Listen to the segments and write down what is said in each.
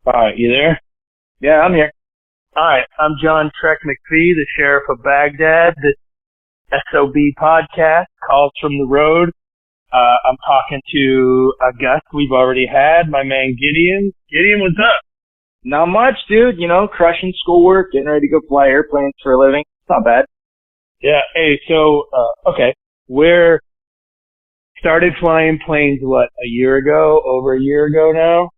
All right, you there? Yeah, I'm here. All right, I'm John Trek McPhee, the Sheriff of Baghdad. This SOB podcast, Calls from the Road. I'm talking to a guest we've already had, my man Gideon. Gideon, what's up? Not much, dude. You know, crushing schoolwork, getting ready to go fly airplanes for a living. It's not bad. Yeah, hey, so, okay, we're started flying planes, what, over a year ago now?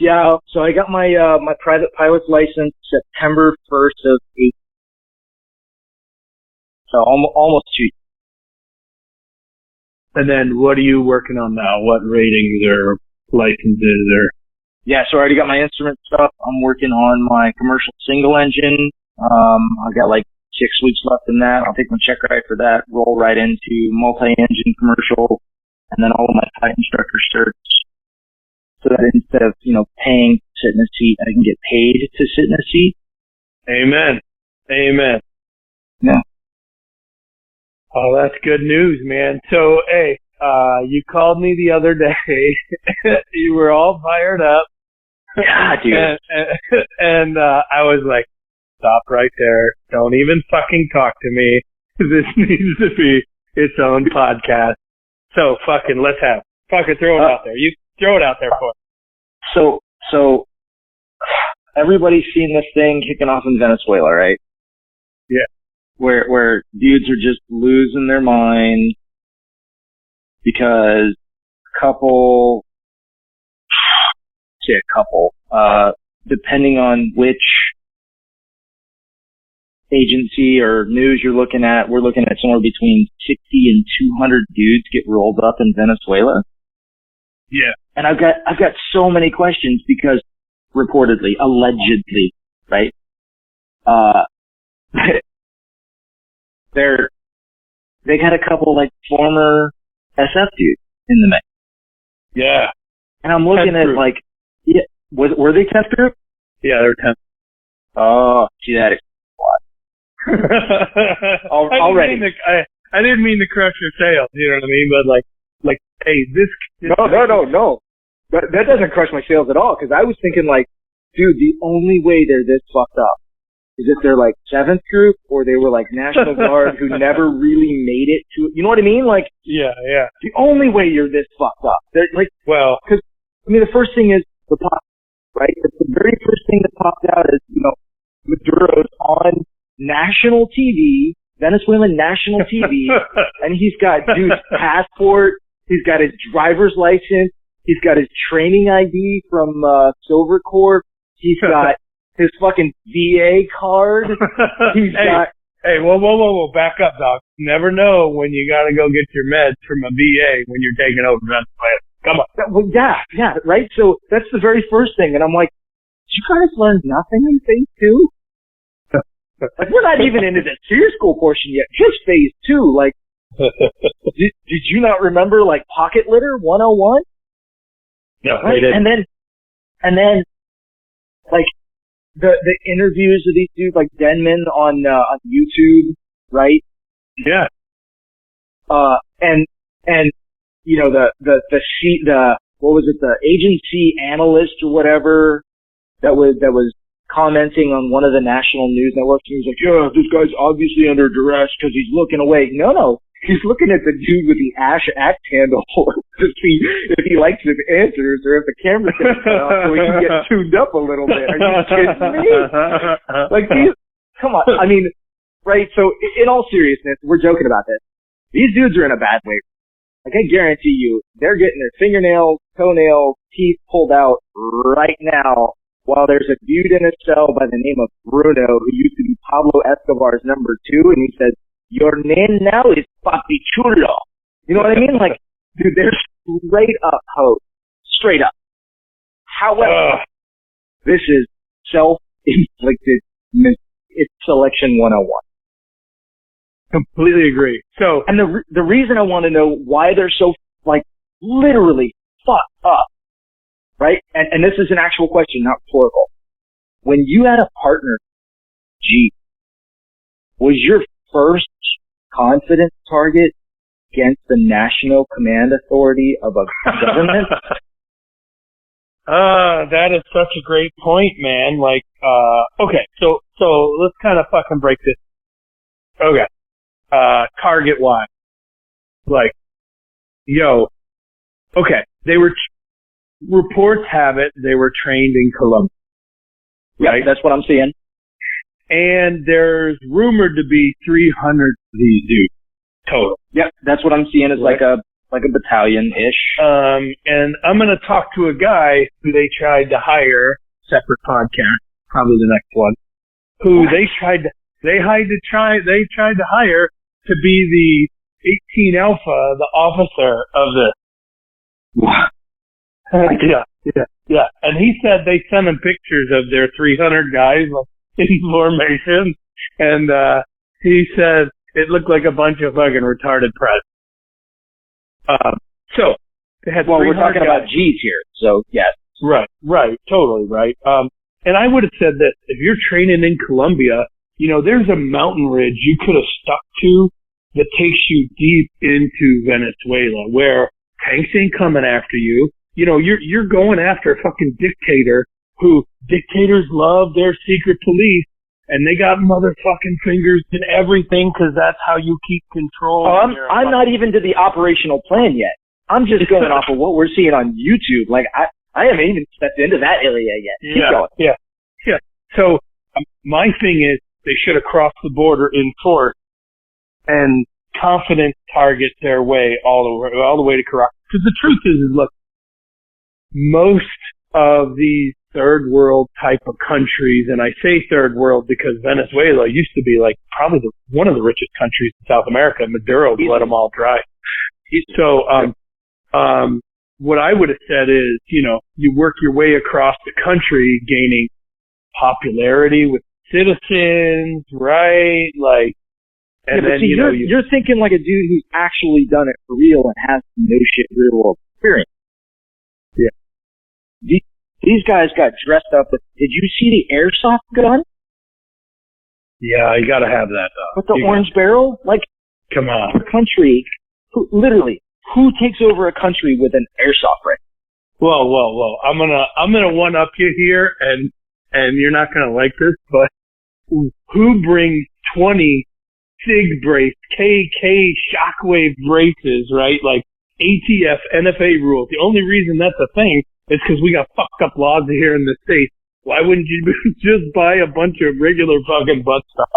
Yeah, so I got my my private pilot's license September 1st of 8. So almost 2 years. And then what are you working on now? What ratings or licenses or? Yeah, so I already got my instrument stuff. I'm working on my commercial single engine. I've got like 6 weeks left in that. I'll take my check ride for that, roll right into multi-engine commercial, and then all of my flight instructor certs. So that instead of, paying to sit in a seat, I can get paid to sit in a seat. Amen. Amen. Yeah. Oh, that's good news, man. So, hey, you called me the other day. You were all fired up. Yeah, dude. And I was like, stop right there. Don't even fucking talk to me. This needs to be its own podcast. So, fucking throw it out there. You throw it out there for us. So, everybody's seen this thing kicking off in Venezuela, right? Yeah. Where dudes are just losing their mind because depending on which agency or news you're looking at, we're looking at somewhere between 60 and 200 dudes get rolled up in Venezuela. Yeah. And I've got so many questions because reportedly, allegedly, right? They got a couple like former SF dudes in the mix. Yeah. And I'm looking at like, yeah, were they 10th group? Yeah, they were 10th. Oh, see that is already. I didn't mean to crush your sales, you know what I mean? But like, hey, this No. That doesn't crush my sales at all, because I was thinking like, dude, the only way they're this fucked up is if they're like 7th group or they were like National Guard who never really made it to, you know what I mean? Like, yeah. The only way you're this fucked up. They're like, well, because, the first thing is the pop, right? The very first thing that popped out is, Maduro's on national TV, Venezuelan national TV, and he's got dude's passport, he's got his driver's license, he's got his training ID from Silver Corps, he's got his fucking VA card, Hey, whoa, back up, dog. Never know when you gotta go get your meds from a VA when you're taking over Venezuela. Come on. Well, yeah, right? So that's the very first thing, and I'm like, did you guys learn nothing in phase 2? Like, we're not even into the tier school portion yet. Just phase 2. Like, did you not remember, like, pocket litter 101? No, right? they didn't. And then, like, the interviews of these dudes, like Denman on YouTube, right? Yeah. And the agency analyst or whatever that was commenting on one of the national news networks, and he's like, yeah, this guy's obviously under duress because he's looking away. No, he's looking at the dude with the axe handle to see if he likes his answers or if the camera's going to cut off so he can get tuned up a little bit. Are you kidding me? Like, come on. I mean, right, so in all seriousness, we're joking about this. These dudes are in a bad way. Like, I guarantee you, they're getting their fingernails, toenails, teeth pulled out right now while there's a dude in a cell by the name of Bruno who used to be Pablo Escobar's number 2, and he says, your name now is Papi Chulo. You know what I mean? Like, dude, they're straight up hoes. Straight up. However, this is self-inflicted. It's selection 101. Completely agree. So, and the reason I want to know why they're so, like, literally fucked up, right? And this is an actual question, not rhetorical. When you had a partner, was your first confidence target against the National Command Authority of a government? That is such a great point, man. Like, okay, so let's kind of fucking break this. Okay. Target wise. Like, yo, okay, reports have it they were trained in Colombia. Right? Yep, that's what I'm seeing. And there's rumored to be 300 of these dudes total. Yep, that's what I'm seeing is like a battalion-ish. And I'm going to talk to a guy who they tried to hire, separate podcast, probably the next one, who they tried to hire to be the 18 Alpha, the officer of this. Yeah. And he said they sent him pictures of their 300 guys in formation, and he said it looked like a bunch of fucking retarded press. So they had. Well, we're talking about G's here, so yes. Right, totally right. And I would have said that if you're training in Colombia, there's a mountain ridge you could have stuck to that takes you deep into Venezuela, where tanks ain't coming after you. You're going after a fucking dictator who dictators love their secret police, and they got motherfucking fingers in everything because that's how you keep control. I'm not even to the operational plan yet. I'm just going off of what we're seeing on YouTube. Like, I haven't even stepped into that area yet. Keep going. Yeah. So my thing is they should have crossed the border in force and confident target their way all the way to Caracas. Because the truth is, look, most of these third world type of countries, and I say third world because Venezuela used to be like probably one of the richest countries in South America. Maduro let them all dry. So, what I would have said is, you work your way across the country, gaining popularity with citizens, right? Like, and then, see, you're thinking like a dude who's actually done it for real and has no shit real world experience. Yeah. These guys got dressed up with, did you see the airsoft gun? Yeah, you gotta have that, with the orange barrel? Like, come on. A country, who takes over a country with an airsoft rifle? Well, I'm gonna one up you here, and you're not gonna like this, but who brings 20 SIG brace, KK shockwave braces, right? Like ATF, NFA rules. The only reason that's a thing is because we got fucked up laws here in the States. Why wouldn't you just buy a bunch of regular fucking butt stuff?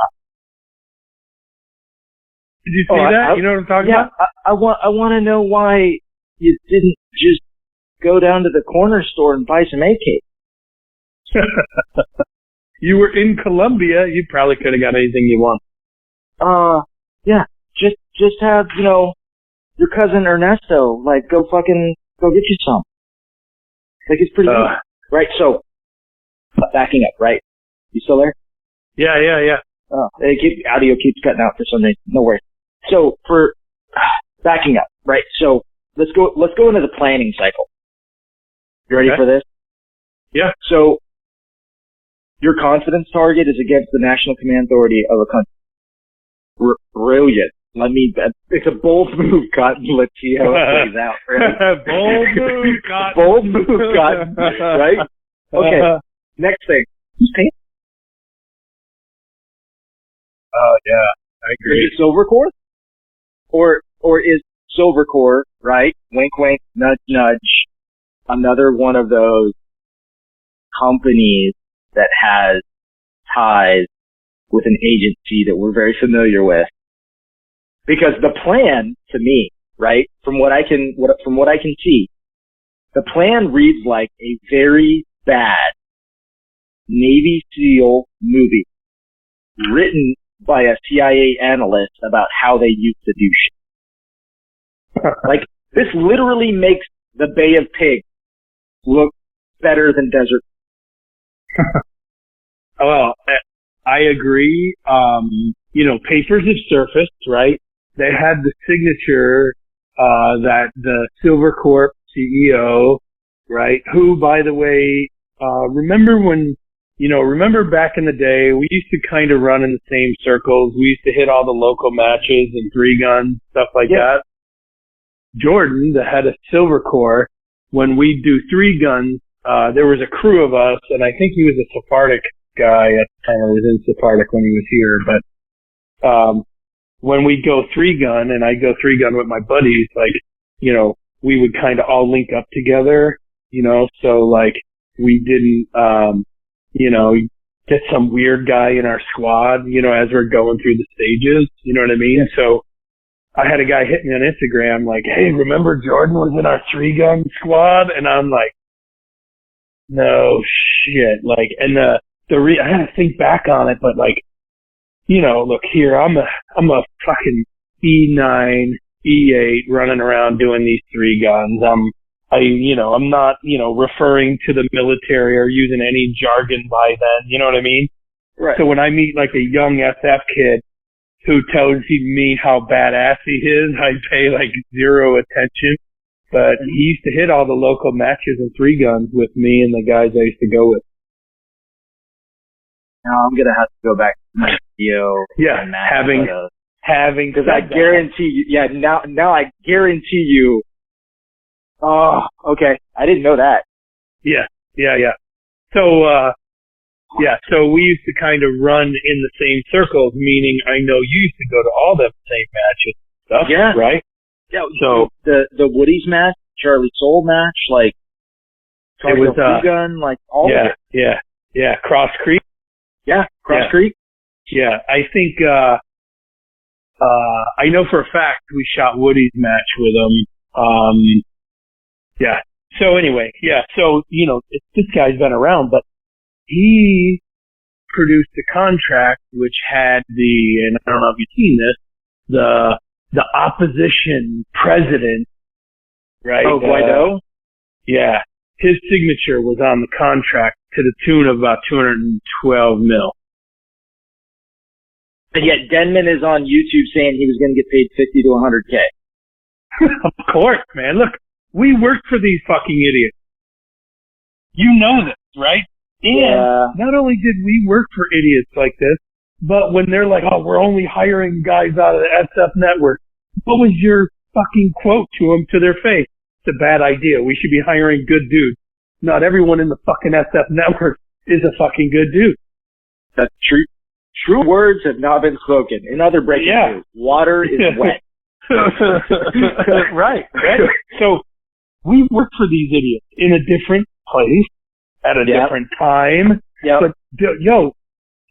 Did you see that? You know what I'm talking about? I want to know why you didn't just go down to the corner store and buy some AKs. You were in Colombia. You probably could have got anything you want. Yeah. Just have, your cousin Ernesto, like, go get you some. Like, it's pretty easy. Right, so, backing up, right? You still there? Yeah. Oh, audio keeps cutting out for some reason. No worries. So, for backing up, right? So, let's go into the planning cycle. You ready for this? Yeah. So, your confidence target is against the national command authority of a country. Brilliant. It's a bold move, Cotton. Let's see how it plays out. Right? Bold move, Cotton. Bold move, Cotton. Right? Okay. Next thing. Who's paying? Yeah. I agree. Is it Silver Corps? Or is Silver Corps, right? Wink, wink, nudge, nudge. Another one of those companies that has ties with an agency that we're very familiar with. Because the plan, to me, right, from what I can see, the plan reads like a very bad Navy SEAL movie written by a CIA analyst about how they used to do shit. Like, this literally makes the Bay of Pigs look better than Desert. Well, I agree. Papers have surfaced, right? They had the signature, that the Silver Corp CEO, right? Who, by the way, remember back in the day, we used to kind of run in the same circles. We used to hit all the local matches and 3-gun, stuff like that. Jordan, the head of Silver Corps, when we do 3 guns there was a crew of us, and I think he was a Sephardic guy at the time. He was in Sephardic when he was here, but when we'd go 3-gun, and I'd go 3-gun with my buddies, like, you know, we would kind of all link up together, you know, so like we didn't, you know, get some weird guy in our squad, you know, as we're going through the stages, you know what I mean? So I had a guy hit me on Instagram like, hey, remember Jordan was in our 3-gun squad? And I'm like, no shit. Like, and I had to think back on it, but like, you know, look here, I'm a fucking E9, E8 running around doing these 3 guns. I'm not, you know, referring to the military or using any jargon by then. You know what I mean? Right. So when I meet like a young SF kid who tells me how badass he is, I pay like 0 attention. But he used to hit all the local matches in 3 guns with me and the guys I used to go with. Now I'm gonna have to go back to my video. Yeah, having because I guarantee you. Yeah, now I guarantee you. Oh, okay. I didn't know that. Yeah. So we used to kind of run in the same circles, meaning I know you used to go to all them same matches and stuff. Yeah. Right? Yeah. So the Woody's match, Charlie Soul match, like it was gun, like all of it. Yeah. Cross Creek. Yeah, Cross Creek. Yeah. I think I know for a fact we shot Woody's match with him. Yeah. So anyway, so, you know, this guy's been around, but he produced a contract which had and I don't know if you've seen this, the opposition president, right? Oh, Guaido? Yeah. His signature was on the contract to the tune of about $212 million. And yet Denman is on YouTube saying he was going to get paid 50 to 100K. Of course, man. Look, we work for these fucking idiots. You know this, right? And not only did we work for idiots like this, but when they're like, oh, we're only hiring guys out of the SF network, what was your fucking quote to them to their face? It's a bad idea. We should be hiring good dudes. Not everyone in the fucking SF network is a fucking good dude. That's true. True words have not been spoken. In other breaking news, water is wet. Right. So we work for these idiots in a different place at a different time. Yep. But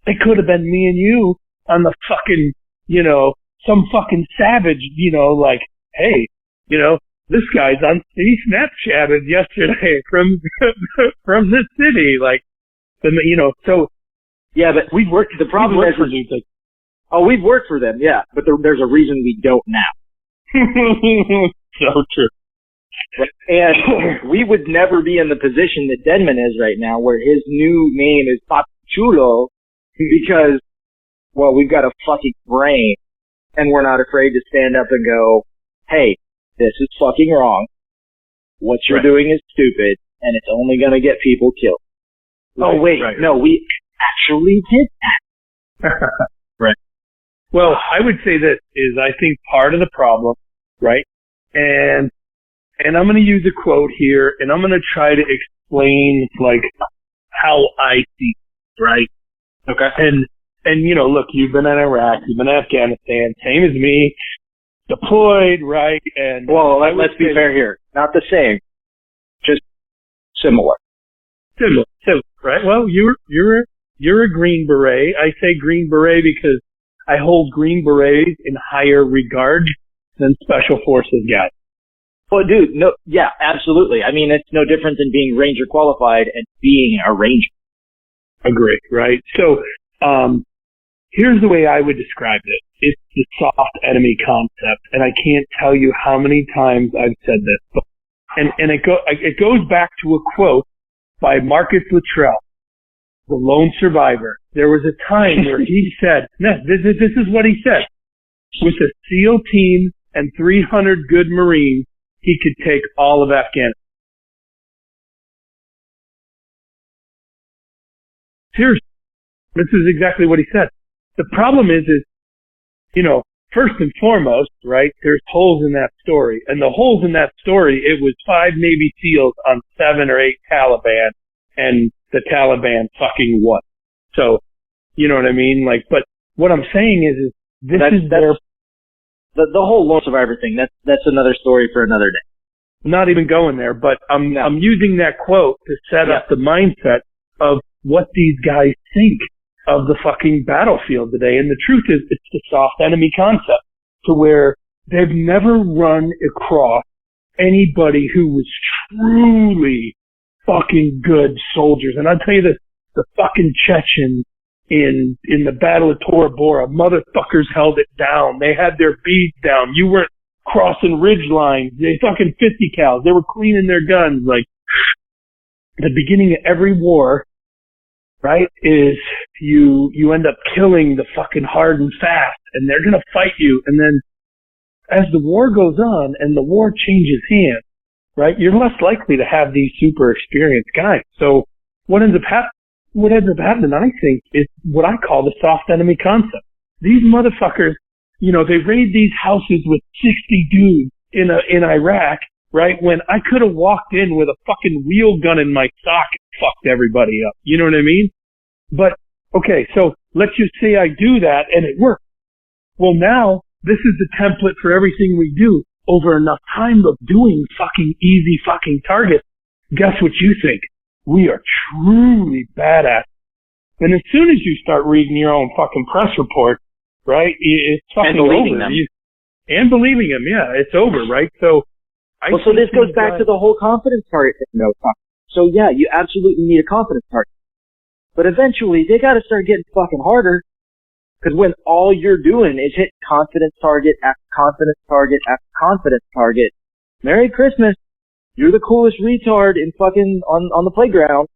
it could have been me and you on the fucking, you know, some fucking savage, you know, like, hey, you know, this guy's he Snapchatted yesterday from this city, like, you know, so. Yeah, but we've worked. The problem is, we've worked for them, yeah, but there's a reason we don't now. So true. And we would never be in the position that Denman is right now, where his new name is Papichulo, because, well, we've got a fucking brain, and we're not afraid to stand up and go, hey, this is fucking wrong. What you're doing is stupid, and it's only going to get people killed. Right, oh, wait, no, we actually did that. Right. Well, I would say this is, I think, part of the problem, right? And I'm going to use a quote here, and I'm going to try to explain, like, how I see it, right? Okay. And, you know, look, you've been in Iraq, you've been in Afghanistan, same as me, deployed, right? And well, let's be fair here. Not the same, just similar. Similar, right? Well, you're a Green Beret. I say Green Beret because I hold Green Berets in higher regard than Special Forces guys. Well, dude, no, yeah, absolutely. I mean, it's no different than being Ranger qualified and being a Ranger. Agree, right? So, here's the way I would describe it. It's the soft enemy concept, and I can't tell you how many times I've said this. But, and it goes back to a quote by Marcus Luttrell, the lone survivor. There was a time where he said, this is what he said. With a SEAL team and 300 good Marines, he could take all of Afghanistan. Seriously. This is exactly what he said. The problem is, you know, first and foremost, right, there's holes in that story. And the holes in that story, it was 5 Navy SEALs on 7 or 8 Taliban, and the Taliban fucking won. So, you know what I mean? Like, but what I'm saying is the whole lone survivor thing. That's another story for another day. Not even going there, but I'm using that quote to set up the mindset of what these guys think of the fucking battlefield today. And the truth is, it's the soft enemy concept, to where they've never run across anybody who was truly fucking good soldiers. And I'll tell you this, the fucking Chechens in the Battle of Tora Bora, motherfuckers held it down. They had their beads down. You weren't crossing ridge lines. They fucking 50 cals. They were cleaning their guns. Like, the beginning of every war, right, is you end up killing the fucking hard and fast, and they're gonna fight you. And then as the war goes on and the war changes hands, right, you're less likely to have these super experienced guys. So what ends up happening, I think, is what I call the soft enemy concept. These motherfuckers, you know, they raid these houses with 60 dudes in Iraq, right, when I could have walked in with a fucking wheel gun in my sock and fucked everybody up. You know what I mean? But, okay, so let's just say I do that and it works. Well, now, this is the template for everything we do. Over enough time of doing fucking easy fucking targets, guess what you think? We are truly badass. And as soon as you start reading your own fucking press report, right, it's fucking and believing over. them. And believing them, yeah, it's over, right? So, so this goes back to the whole confidence target thing, though. So yeah, you absolutely need a confidence target. But eventually, they gotta start getting fucking harder. Because when all you're doing is hit confidence target after confidence target after confidence target, Merry Christmas, you're the coolest retard in fucking on the playground.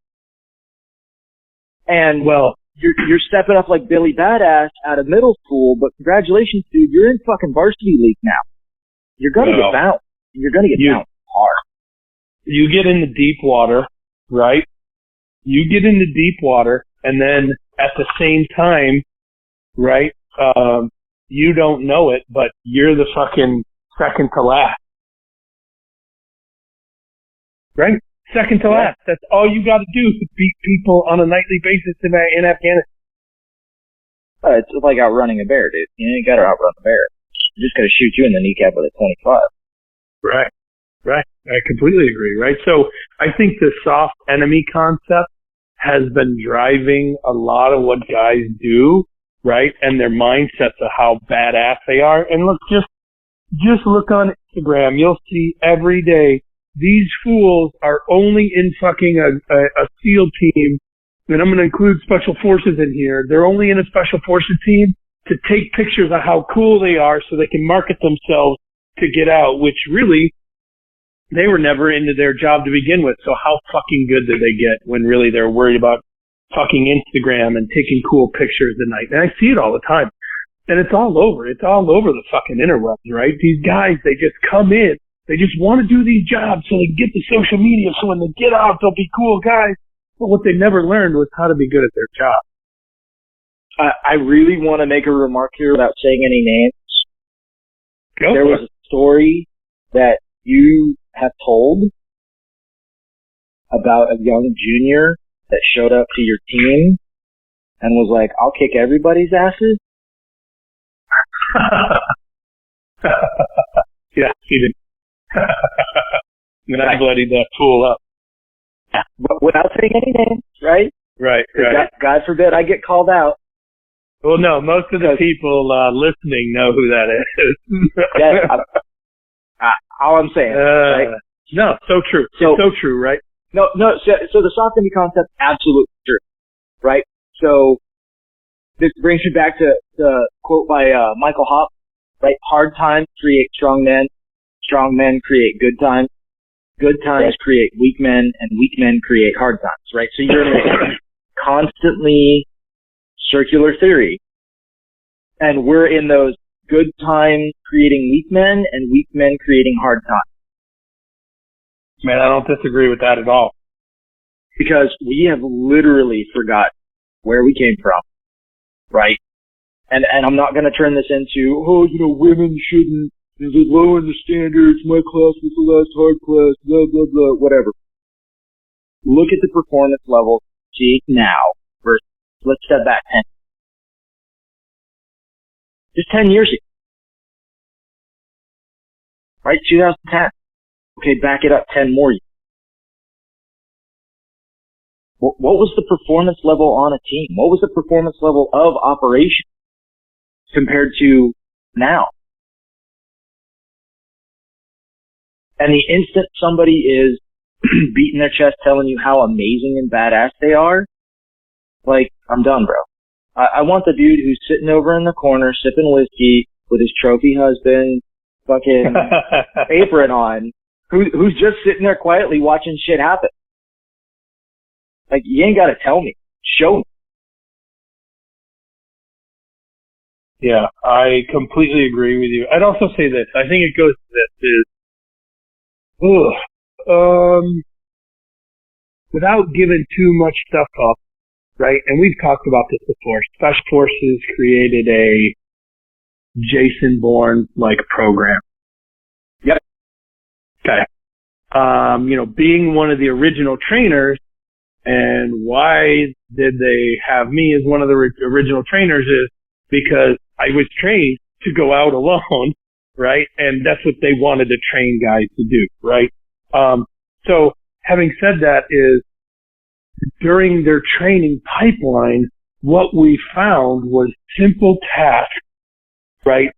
And well, you're stepping up like Billy Badass out of middle school, but congratulations, dude, you're in fucking varsity league now. You're gonna get bounced. You're gonna get bounced hard. You get into deep water, right? You get into deep water, and then at the same time, right, you don't know it, but you're the fucking second to last. Right? Second to last. That's all you gotta do to beat people on a nightly basis in Afghanistan. It's like outrunning a bear, dude. You gotta outrun a bear. You're just gonna shoot you in the kneecap with a 25. Right. I completely agree, right? So I think the soft enemy concept has been driving a lot of what guys do, right? And their mindsets of how badass they are. And look, just look on Instagram. You'll see every day these fools are only in fucking a SEAL team, and I'm going to include Special Forces in here. They're only in a Special Forces team to take pictures of how cool they are so they can market themselves to get out, which really, they were never into their job to begin with. So how fucking good did they get when really they're worried about fucking Instagram and taking cool pictures at night? And I see it all the time. And it's all over. It's all over the fucking interwebs, right? These guys, they just come in. They just want to do these jobs so they can get to social media, so when they get out, they'll be cool guys. But what they never learned was how to be good at their job. I really want to make a remark here without saying any names. There was a story that you have told about a young junior that showed up to your team and was like, I'll kick everybody's asses. Yeah, he did. And I bloodied that fool up. But without saying any names, right? Right. God forbid I get called out. Well, no, most of the people listening know who that is. Yeah, all I'm saying. Right? No, so true. So true, right? No. So the soft enemy concept, absolutely true, right? So this brings me back to the quote by Michael Hopp, right? Hard times create strong men. Strong men create good times. Good times create weak men, and weak men create hard times, right? So you're in a constantly circular theory. And we're in those good times creating weak men and weak men creating hard times. Man, I don't disagree with that at all. Because we have literally forgotten where we came from, right? and I'm not going to turn this into, women shouldn't, they lower the standards, my class was the last hard class, blah, blah, blah, whatever. Look at the performance levels, see now, versus, let's step back 10. Just 10 years ago. Right? 2010. Okay, back it up 10 more years. What was the performance level on a team? What was the performance level of operation compared to now? And the instant somebody is beating their chest telling you how amazing and badass they are, like, I'm done, bro. I want the dude who's sitting over in the corner sipping whiskey with his trophy husband fucking apron on, who's just sitting there quietly watching shit happen. Like, you ain't gotta tell me. Show me. Yeah, I completely agree with you. I'd also say this. I think it goes to this without giving too much stuff up, right? And we've talked about this before. Special Forces created a Jason Bourne-like program. Yep. Okay. Being one of the original trainers, and why did they have me as one of the original trainers is because I was trained to go out alone, right? And that's what they wanted to train guys to do, right? So having said that is during their training pipeline, what we found was simple tasks, right?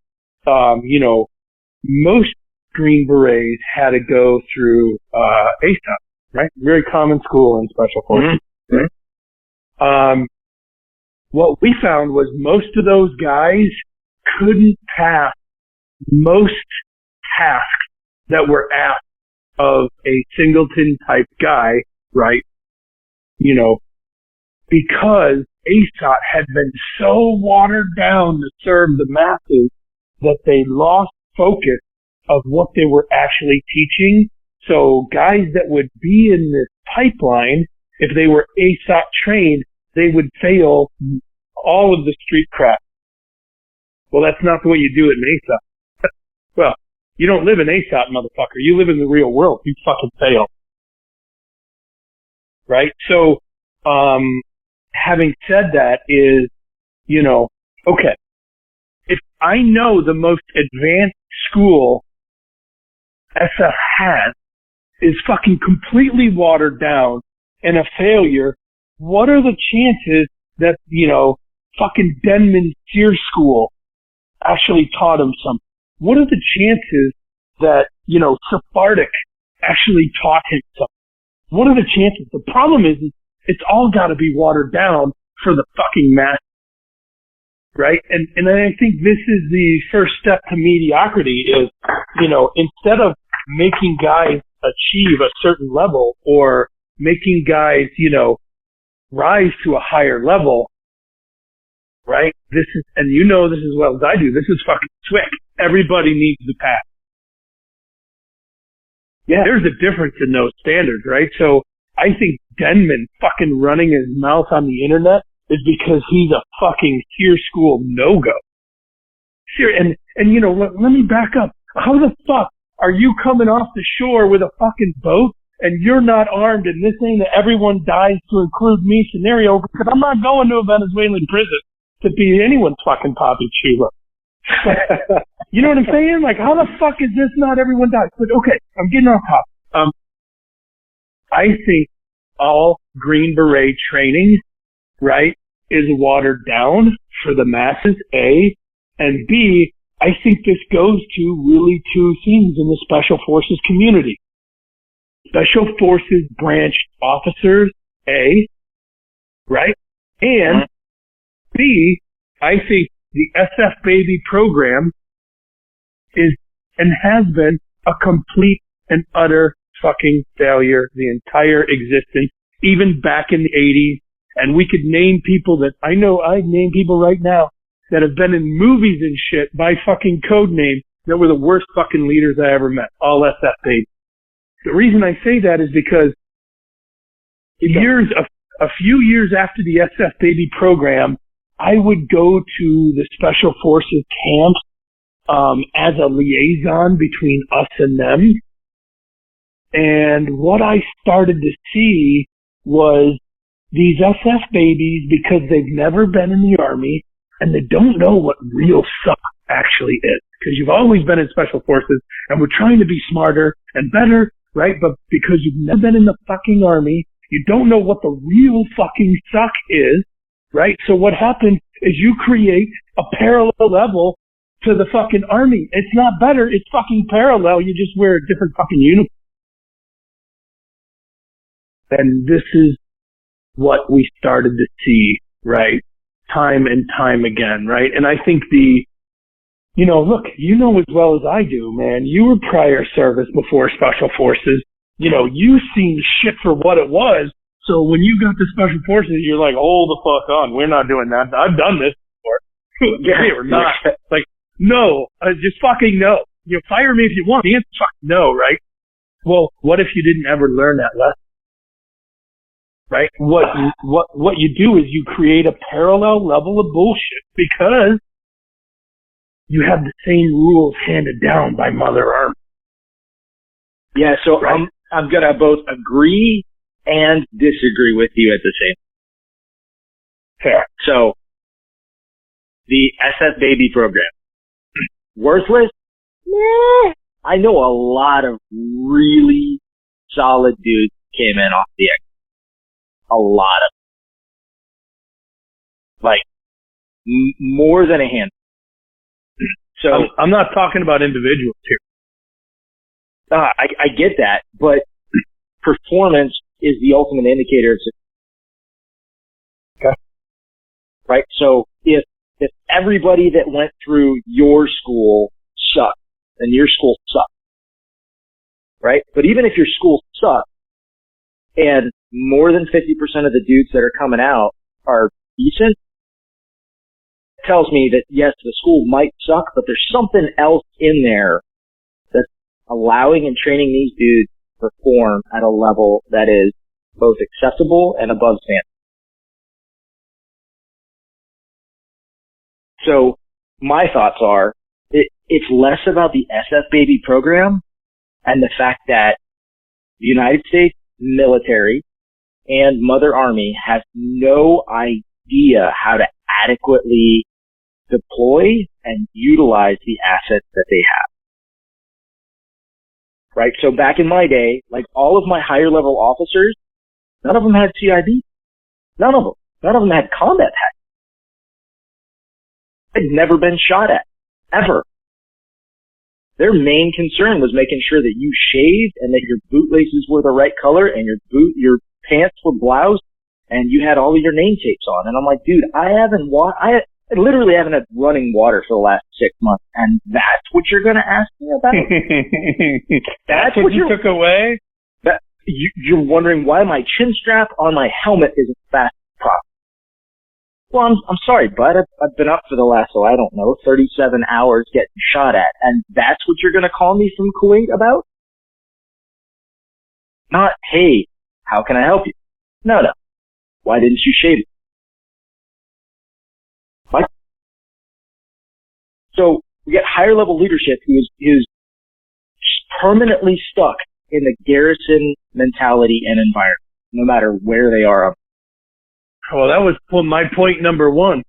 Most Green Berets had to go through, ASAP, right? Very common school in Special Forces. Mm-hmm. What we found was most of those guys couldn't pass most tasks that were asked of a singleton type guy, right? Because ASOT had been so watered down to serve the masses that they lost focus of what they were actually teaching. So guys that would be in this pipeline, if they were ASOT trained, they would fail all of the street crap. Well, that's not the way you do it in ASOT. Well, you don't live in ASOT, motherfucker. You live in the real world. You fucking fail. Right? So, having said that is, okay, if I know the most advanced school SF has is fucking completely watered down and a failure, what are the chances that, fucking Denman Sear School actually taught him something? What are the chances that, Sephardic actually taught him something? What are the chances? The problem is it's all got to be watered down for the fucking mass, right? And I think this is the first step to mediocrity is, instead of making guys achieve a certain level or making guys, rise to a higher level, right? This is, and this as well as I do, this is fucking SWIC. Everybody needs to pass. Yeah. There's a difference in those standards, right? So I think Denman fucking running his mouth on the internet is because he's a fucking Sear School no-go. And let me back up. How the fuck are you coming off the shore with a fucking boat and you're not armed and this ain't a everyone dies to include me scenario because I'm not going to a Venezuelan prison to be anyone's fucking Papi Chulo. You know what I'm saying? Like, how the fuck is this not everyone dies? But okay, I'm getting off topic. I think all Green Beret training, right, is watered down for the masses, A, and B, I think this goes to really two things in the Special Forces community. Special Forces branch officers, A, right, and B, I think the SF Baby program is and has been a complete and utter fucking failure the entire existence, even back in the 80s. And we could name people that I name people right now that have been in movies and shit by fucking code name that were the worst fucking leaders I ever met. All SF Baby. The reason I say that is because a few years after the SF Baby program, I would go to the Special Forces camps as a liaison between us and them. And what I started to see was these SF babies, because they've never been in the Army and they don't know what real suck actually is. Because you've always been in Special Forces and we're trying to be smarter and better, right? But because you've never been in the fucking Army, you don't know what the real fucking suck is, right? So what happens is you create a parallel level to the fucking Army. It's not better, it's fucking parallel. You just wear a different fucking uniform. And this is what we started to see, right? Time and time again, right? And I think look, you know as well as I do, man, you were prior service before Special Forces. You seen shit for what it was. So when you got to Special Forces, you're like, hold the fuck on. We're not doing that. I've done this before. Yeah, we're not. Like, no, just fucking no. You fire me if you want. The answer's fucking no, right? Well, what if you didn't ever learn that lesson? Right? What you do is you create a parallel level of bullshit because you have the same rules handed down by Mother Army. Yeah, so right? I'm gonna both agree and disagree with you at the same time. Fair. So, the SF Baby program. Worthless? Nah. I know a lot of really solid dudes came in off the X. A lot of them. Like, more than a handful. So I'm not talking about individuals here. I get that, but performance is the ultimate indicator of success. Okay. Right? So if everybody that went through your school sucked, then your school sucked. Right? But even if your school sucked, and more than 50% of the dudes that are coming out are decent, it tells me that yes, the school might suck, but there's something else in there that's allowing and training these dudes to perform at a level that is both acceptable and above standard. So my thoughts are, it's less about the SF Baby program and the fact that the United States military and Mother Army has no idea how to adequately deploy and utilize the assets that they have. Right? So back in my day, like all of my higher level officers, none of them had CIB. None of them. None of them had combat packs. They'd never been shot at. Ever. Their main concern was making sure that you shaved and that your bootlaces were the right color and your pants were bloused and you had all of your name tapes on. And I'm like, dude, I literally haven't had running water for the last 6 months, and that's what you're going to ask me about? That's what you took away? You're wondering why my chin strap on my helmet isn't fast properly. Well, I'm sorry, bud. I've been up for the last, 37 hours getting shot at, and that's what you're going to call me from Kuwait about? Not, hey, how can I help you? No. Why didn't you shave it? What? So we get higher level leadership who's permanently stuck in the garrison mentality and environment, no matter where they are. Well, that was my point number one.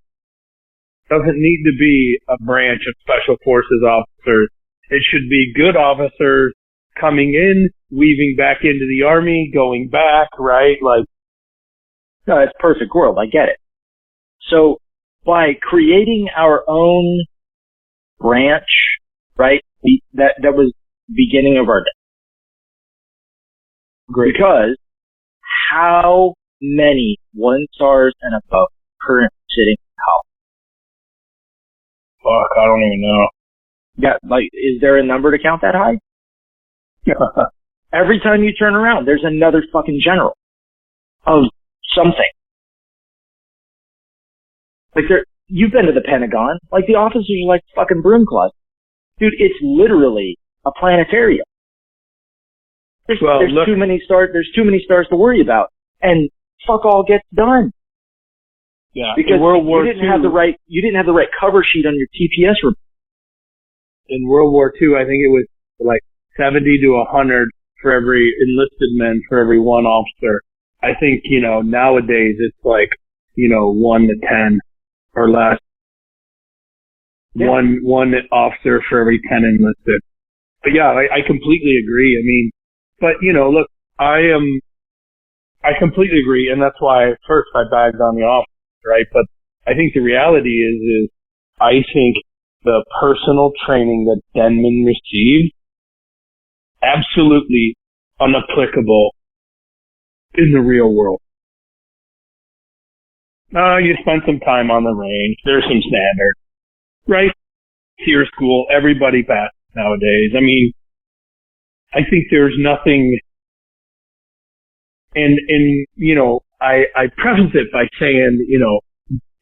Doesn't need to be a branch of Special Forces officers. It should be good officers coming in, weaving back into the Army, going back, right? Like, no, it's perfect world. I get it. So by creating our own branch, right? That was the beginning of our day. Great. Because how many 1 stars and above currently sitting in college? Fuck, I don't even know. Yeah, like, is there a number to count that high? Every time you turn around, there's another fucking general of something. Like, you've been to the Pentagon. Like, the officers are like fucking broom closets. Dude, it's literally a planetarium. There's too many stars. There's too many stars to worry about, and fuck all gets done. Yeah. Because in World War you didn't II, have the right cover sheet on your TPS report. in World War II, I think it was like 70 to 100 for every enlisted men for every one officer. I think, nowadays it's like, 1 to 10 or less. Yeah. One officer for every 10 enlisted. But yeah, I completely agree. I mean, but look, I completely agree, and that's why first I bagged on the officer, right? But I think the reality is I think the personal training that Denman received, absolutely unapplicable in the real world. You spend some time on the range. There's some standards, right? Tier school, everybody passes nowadays. I mean, I think there's nothing, and I preface it by saying,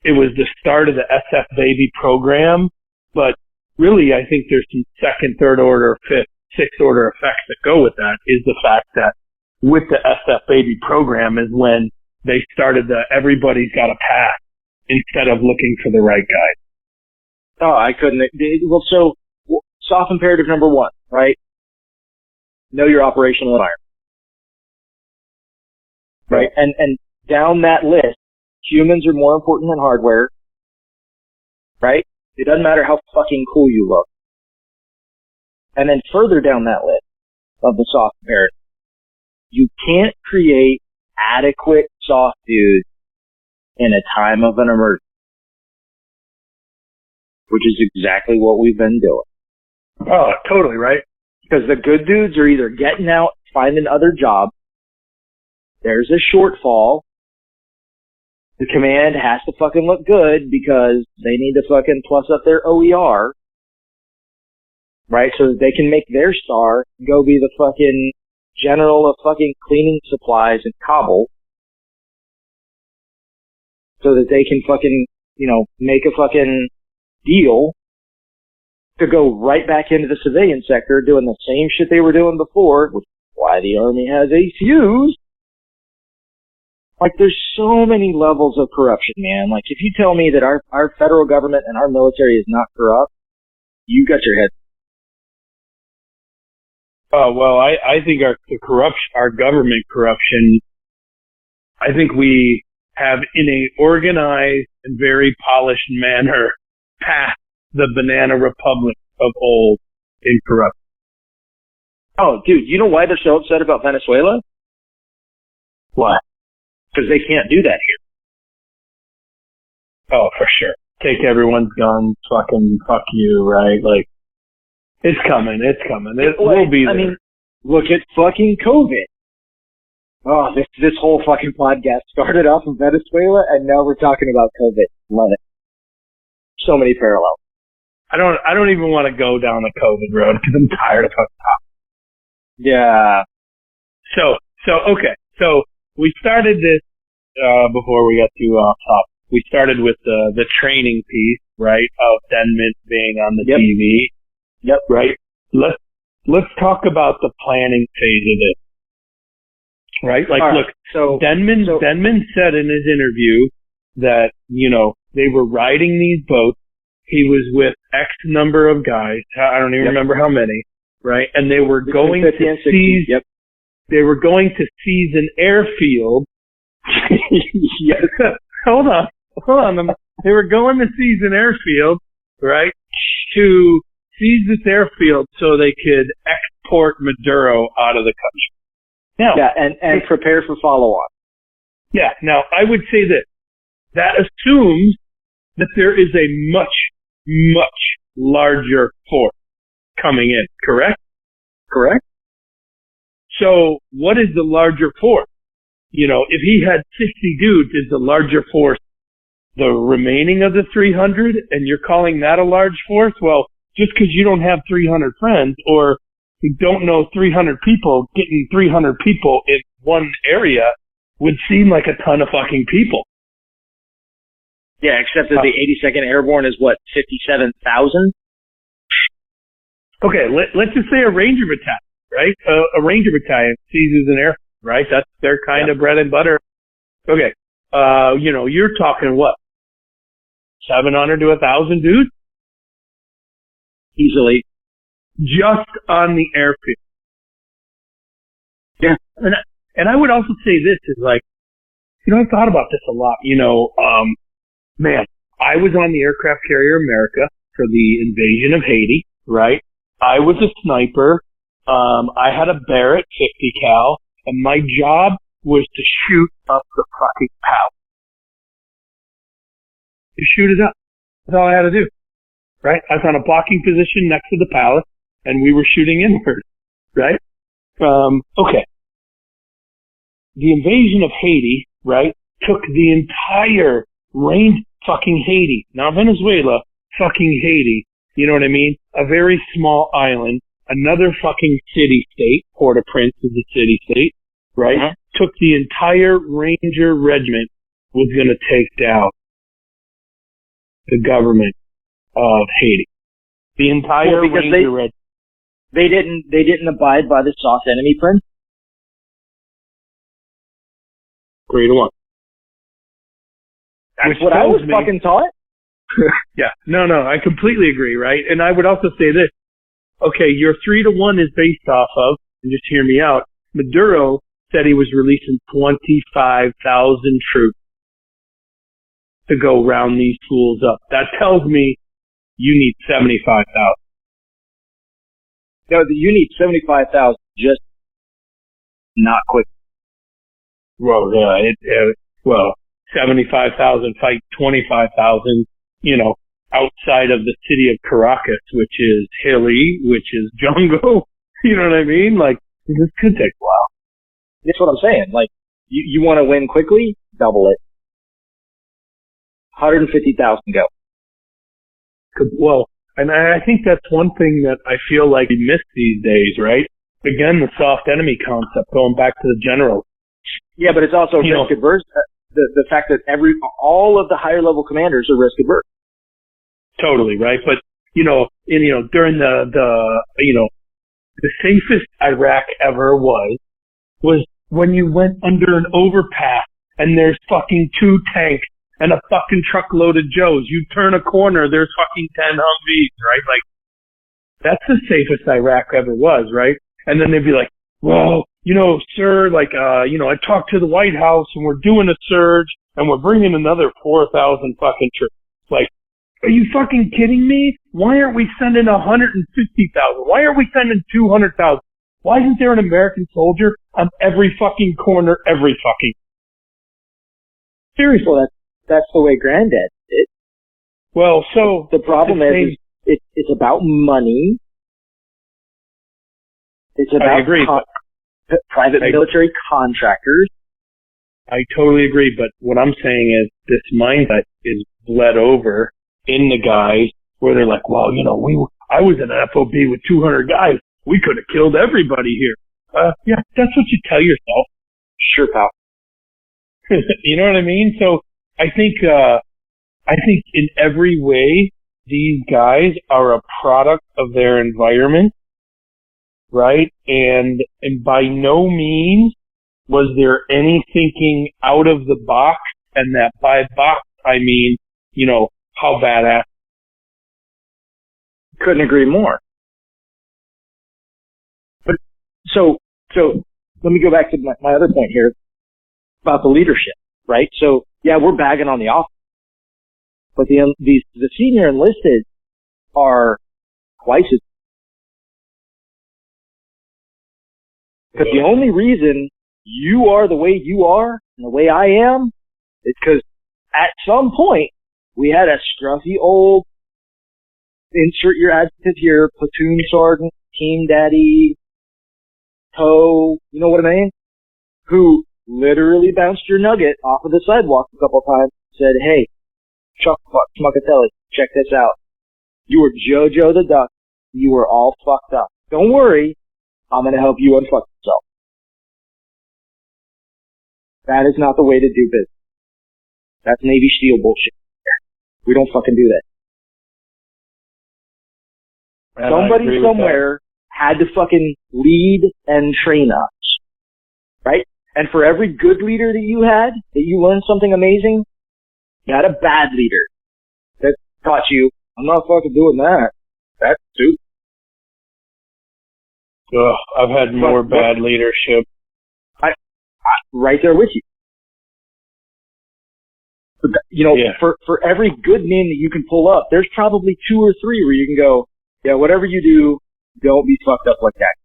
it was the start of the SF baby program, but really I think there's some second, third order, fifth, sixth order effects that go with that, is the fact that with the SF baby program is when they started everybody's got a path instead of looking for the right guy. Oh, I couldn't. Well, so soft imperative number 1, right? Know your operational environment. Right? And down that list, humans are more important than hardware. Right? It doesn't matter how fucking cool you look. And then further down that list of the soft imperative, you can't create adequate soft dudes in a time of an emergency. Which is exactly what we've been doing. Oh, totally, right? Because the good dudes are either getting out, finding other jobs. There's a shortfall. The command has to fucking look good because they need to fucking plus up their OER. Right? So that they can make their star go be the fucking general of fucking cleaning supplies in Kabul. So that they can fucking, make a fucking deal to go right back into the civilian sector doing the same shit they were doing before, which is why the Army has ACUs. Like, there's so many levels of corruption, man. Like, if you tell me that our federal government and our military is not corrupt, you got your head. Oh, well, I think our government corruption, I think we have in a organized and very polished manner past the banana republic of old in corruption. Oh, dude, you know why they're so upset about Venezuela? Why? Because they can't do that here. Oh, for sure. Take everyone's guns, fucking fuck you, right? Like, it's coming. We'll be there. I mean, look at fucking COVID. Oh, this whole fucking podcast started off in Venezuela, and now we're talking about COVID. Love it. So many parallels. I don't even want to go down the COVID road because I'm tired of fucking talking. Yeah. Okay. So we started this before we got too off topic. We started with the training piece, right, of Denman being on the TV. Yep. Right. Let's talk about the planning phase of this. Right? Like, look, so Denman said in his interview that, they were riding these boats. He was with X number of guys. I don't even remember how many, right? And they were going to seize, they were going to seize an airfield. Yes. Hold on. They were going to seize an airfield, right? To seize this airfield so they could export Maduro out of the country. Now, and prepare for follow-on. Yeah. Now, I would say this. That assumes that there is a much, much larger force coming in, correct? Correct. So, what is the larger force? If he had 60 dudes, is the larger force the remaining of the 300, and you're calling that a large force? Well, just because you don't have 300 friends, or you don't know 300 people, getting 300 people in one area would seem like a ton of fucking people. Yeah, except that the 82nd Airborne is what, 57,000? Okay, let's just say a Ranger battalion, right? A Ranger battalion seizes an airfield, right? That's their kind of bread and butter. Okay, you're talking what? 700 to 1,000 dudes? Easily. Just on the airfield. Yeah. And I would also say this is like, I've thought about this a lot. Man, I was on the aircraft carrier America for the invasion of Haiti, right? I was a sniper. I had a Beret 50 cal, and my job was to shoot up the fucking palace. To shoot it up. That's all I had to do, right? I was on a blocking position next to the palace, and we were shooting inward, right? Okay. The invasion of Haiti, right, took the entire range, fucking Haiti. Not Venezuela, fucking Haiti. You know what I mean? A very small island, another fucking city-state. Port-au-Prince is a city-state, right? Uh-huh. Took the entire Ranger regiment, was going to take down the government of Haiti. The entire Ranger regiment. They didn't abide by the soft enemy principle. 3-1. That's what I was fucking taught. Yeah. No, I completely agree, right? And I would also say this. Okay, your 3-1 is based off of, and just hear me out, Maduro said he was releasing 25,000 troops to go round these fools up. That tells me you need 75,000. No, you need 75,000, just not quick. Well, yeah, 75,000 fight 25,000, outside of the city of Caracas, which is hilly, which is jungle. You know what I mean? Like, this could take a while. That's what I'm saying. Like, you want to win quickly? Double it. 150,000 go. Well, and I think that's one thing that I feel like we miss these days, right? Again, the soft enemy concept, going back to the general. Yeah, but it's also risk adverse. The fact that all of the higher level commanders are risk adverse. Totally, right? But, during the safest Iraq ever was when you went under an overpass and there's fucking 2 tanks and a fucking truckload of Joes. You turn a corner, there's fucking 10 Humvees, right? Like, that's the safest Iraq ever was, right? And then they'd be like, well, sir, like, I talked to the White House and we're doing a surge and we're bringing another 4,000 fucking troops. Like, are you fucking kidding me? Why aren't we sending 150,000? Why are we sending 200,000? Why isn't there an American soldier on every fucking corner, every fucking? Seriously. Well, that's the way Granddad did it. Well, so the problem is it's about money. It's about I agree, private military contractors. I totally agree, but what I'm saying is this mindset is bled over in the guys where they're like, well, I was in an FOB with 200 guys. We could have killed everybody here. Yeah, that's what you tell yourself. Sure, pal. You know what I mean? So I think in every way, these guys are a product of their environment, right? And by no means was there any thinking out of the box, and that by box, I mean, how badass. Couldn't agree more. But so let me go back to my other point here about the leadership, right? So yeah, we're bagging on the offense, but the senior enlisted are twice as. Because the only reason you are the way you are and the way I am is because at some point we had a scruffy old, insert your adjective here, platoon sergeant, team daddy, toe, you know what I mean? Who literally bounced your nugget off of the sidewalk a couple of times and said, hey, Chuck Smuckatelli, check this out. You were JoJo the Duck. You were all fucked up. Don't worry. I'm going to help you unfuck yourself. That is not the way to do business. That's Navy SEAL bullshit. We don't fucking do that. And somebody somewhere had to fucking lead and train us. Right? And for every good leader that you had, that you learned something amazing, you had a bad leader that taught you, I'm not fucking doing that. That's stupid. I've had more bad leadership. I right there with you. But, for every good name that you can pull up, there's probably 2 or 3 where you can go, yeah, whatever you do, don't be fucked up like that.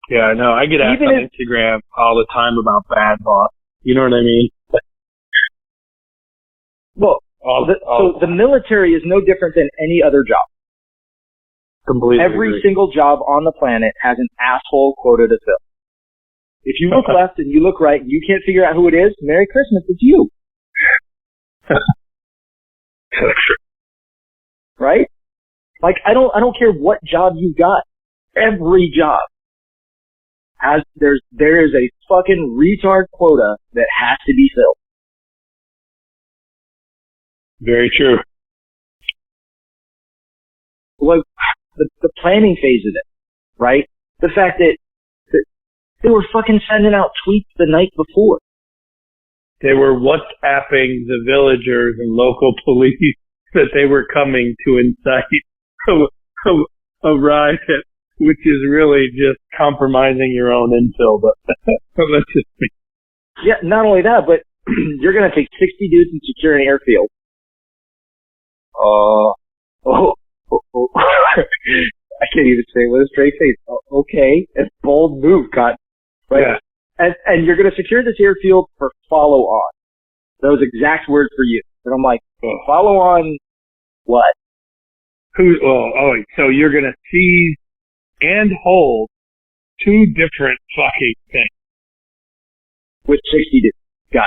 Yeah, I know. I get asked on Instagram all the time about bad boss. You know what I mean? Well, so the military is no different than any other job. Completely Every agree. single job on the planet has an asshole quota to fill. If you look left and you look right and you can't figure out who it is, Merry Christmas, it's you. Right? Like, I don't care what job you got. Every job there is a fucking retard quota that has to be filled. Very true. Like, the planning phase of it, right? The fact that they were fucking sending out tweets the night before. They were WhatsApping the villagers and local police that they were coming to incite a riot, which is really just compromising your own intel. But that's just me. Yeah, not only that, but you're going to take 60 dudes and secure an airfield. I can't even say it with a straight face. Okay, a bold move, cut. Right? Yeah. And you're going to secure this airfield for follow on. Those exact words for you. And I'm like, follow on what? So you're going to seize and hold 2 different fucking things. With 60 dudes. Got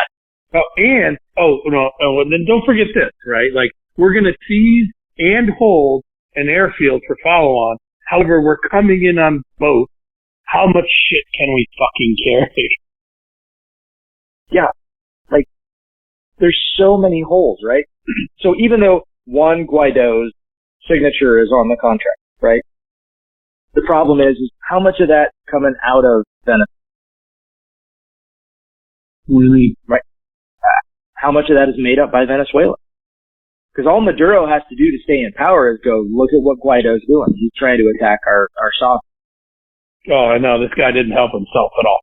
it. And then don't forget this, right? Like, we're going to seize and hold an airfield for follow-on. However, we're coming in on both. How much shit can we fucking carry? Yeah. Like, there's so many holes, right? So even though Juan Guaido's signature is on the contract, right? The problem is how much of that coming out of Venezuela? Really? Right. How much of that is made up by Venezuela? Because all Maduro has to do to stay in power is go, look at what Guaido's doing. He's trying to attack our sovereignty. Oh, no, this guy didn't help himself at all.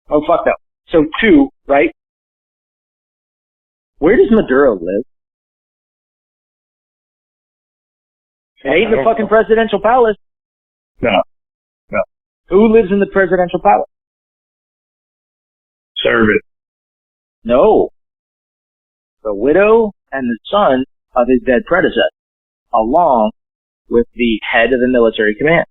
Oh, fuck no. So 2, right? Where does Maduro live? It ain't the fucking presidential palace. No. Who lives in the presidential palace? Servant. No. The widow and the son of his dead predecessor, along with the head of the military command.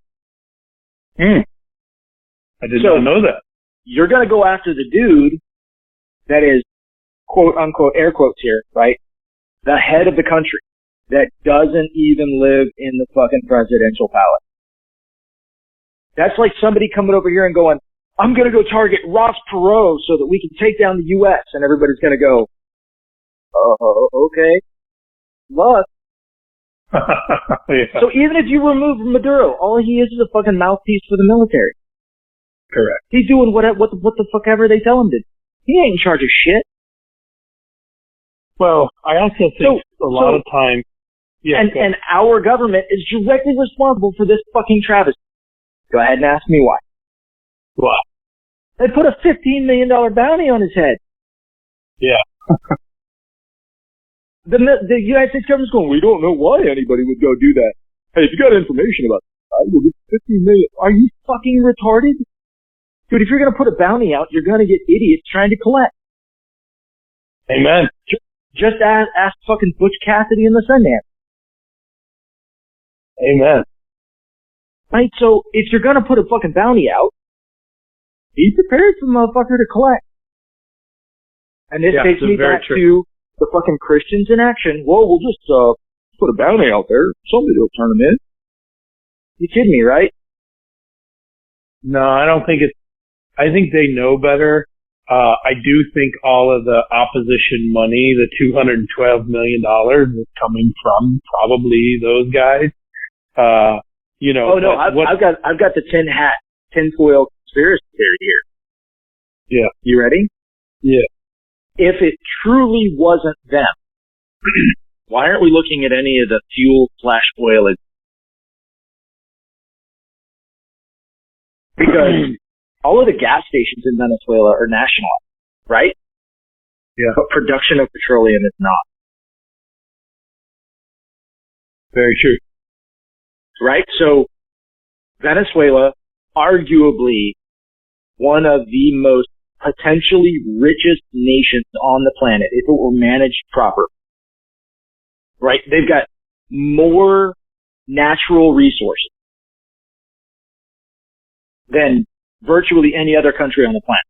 I did not know that. You're going to go after the dude that is, quote unquote, air quotes here, right? The head of the country that doesn't even live in the fucking presidential palace. That's like somebody coming over here and going, I'm going to go target Ross Perot so that we can take down the U.S. And everybody's going to go, okay. Luck. Yeah. So even if you remove Maduro, all he is a fucking mouthpiece for the military. Correct. He's doing what the fuck ever they tell him to. He ain't in charge of shit. Well, I also think a lot of times... Yeah, and our government is directly responsible for this fucking travesty. Go ahead and ask me why. Why? They put a $15 million bounty on his head. Yeah. The United States government's going, we don't know why anybody would go do that. Hey, if you got information about that, you'll get $15 million. Are you fucking retarded? Dude, if you're going to put a bounty out, you're going to get idiots trying to collect. Amen. Just ask fucking Butch Cassidy and the Sundance. Amen. Right? So, if you're going to put a fucking bounty out, be prepared for the motherfucker to collect. And this takes me back to the fucking Christians in action. Well, we'll just put a bounty out there. Somebody will turn them in. You kidding me, right? No, I don't think it's... I think they know better. I do think all of the opposition money, the $212 million, is coming from probably those guys. You know. Oh no, I've got the tinfoil conspiracy theory here. Yeah. You ready? Yeah. If it truly wasn't them, why aren't we looking at any of the fuel/oil? Because all of the gas stations in Venezuela are nationalized, right? Yeah. But production of petroleum is not. Very true. Right? So Venezuela, arguably one of the most potentially richest nations on the planet if it were managed properly. Right? They've got more natural resources than virtually any other country on the planet.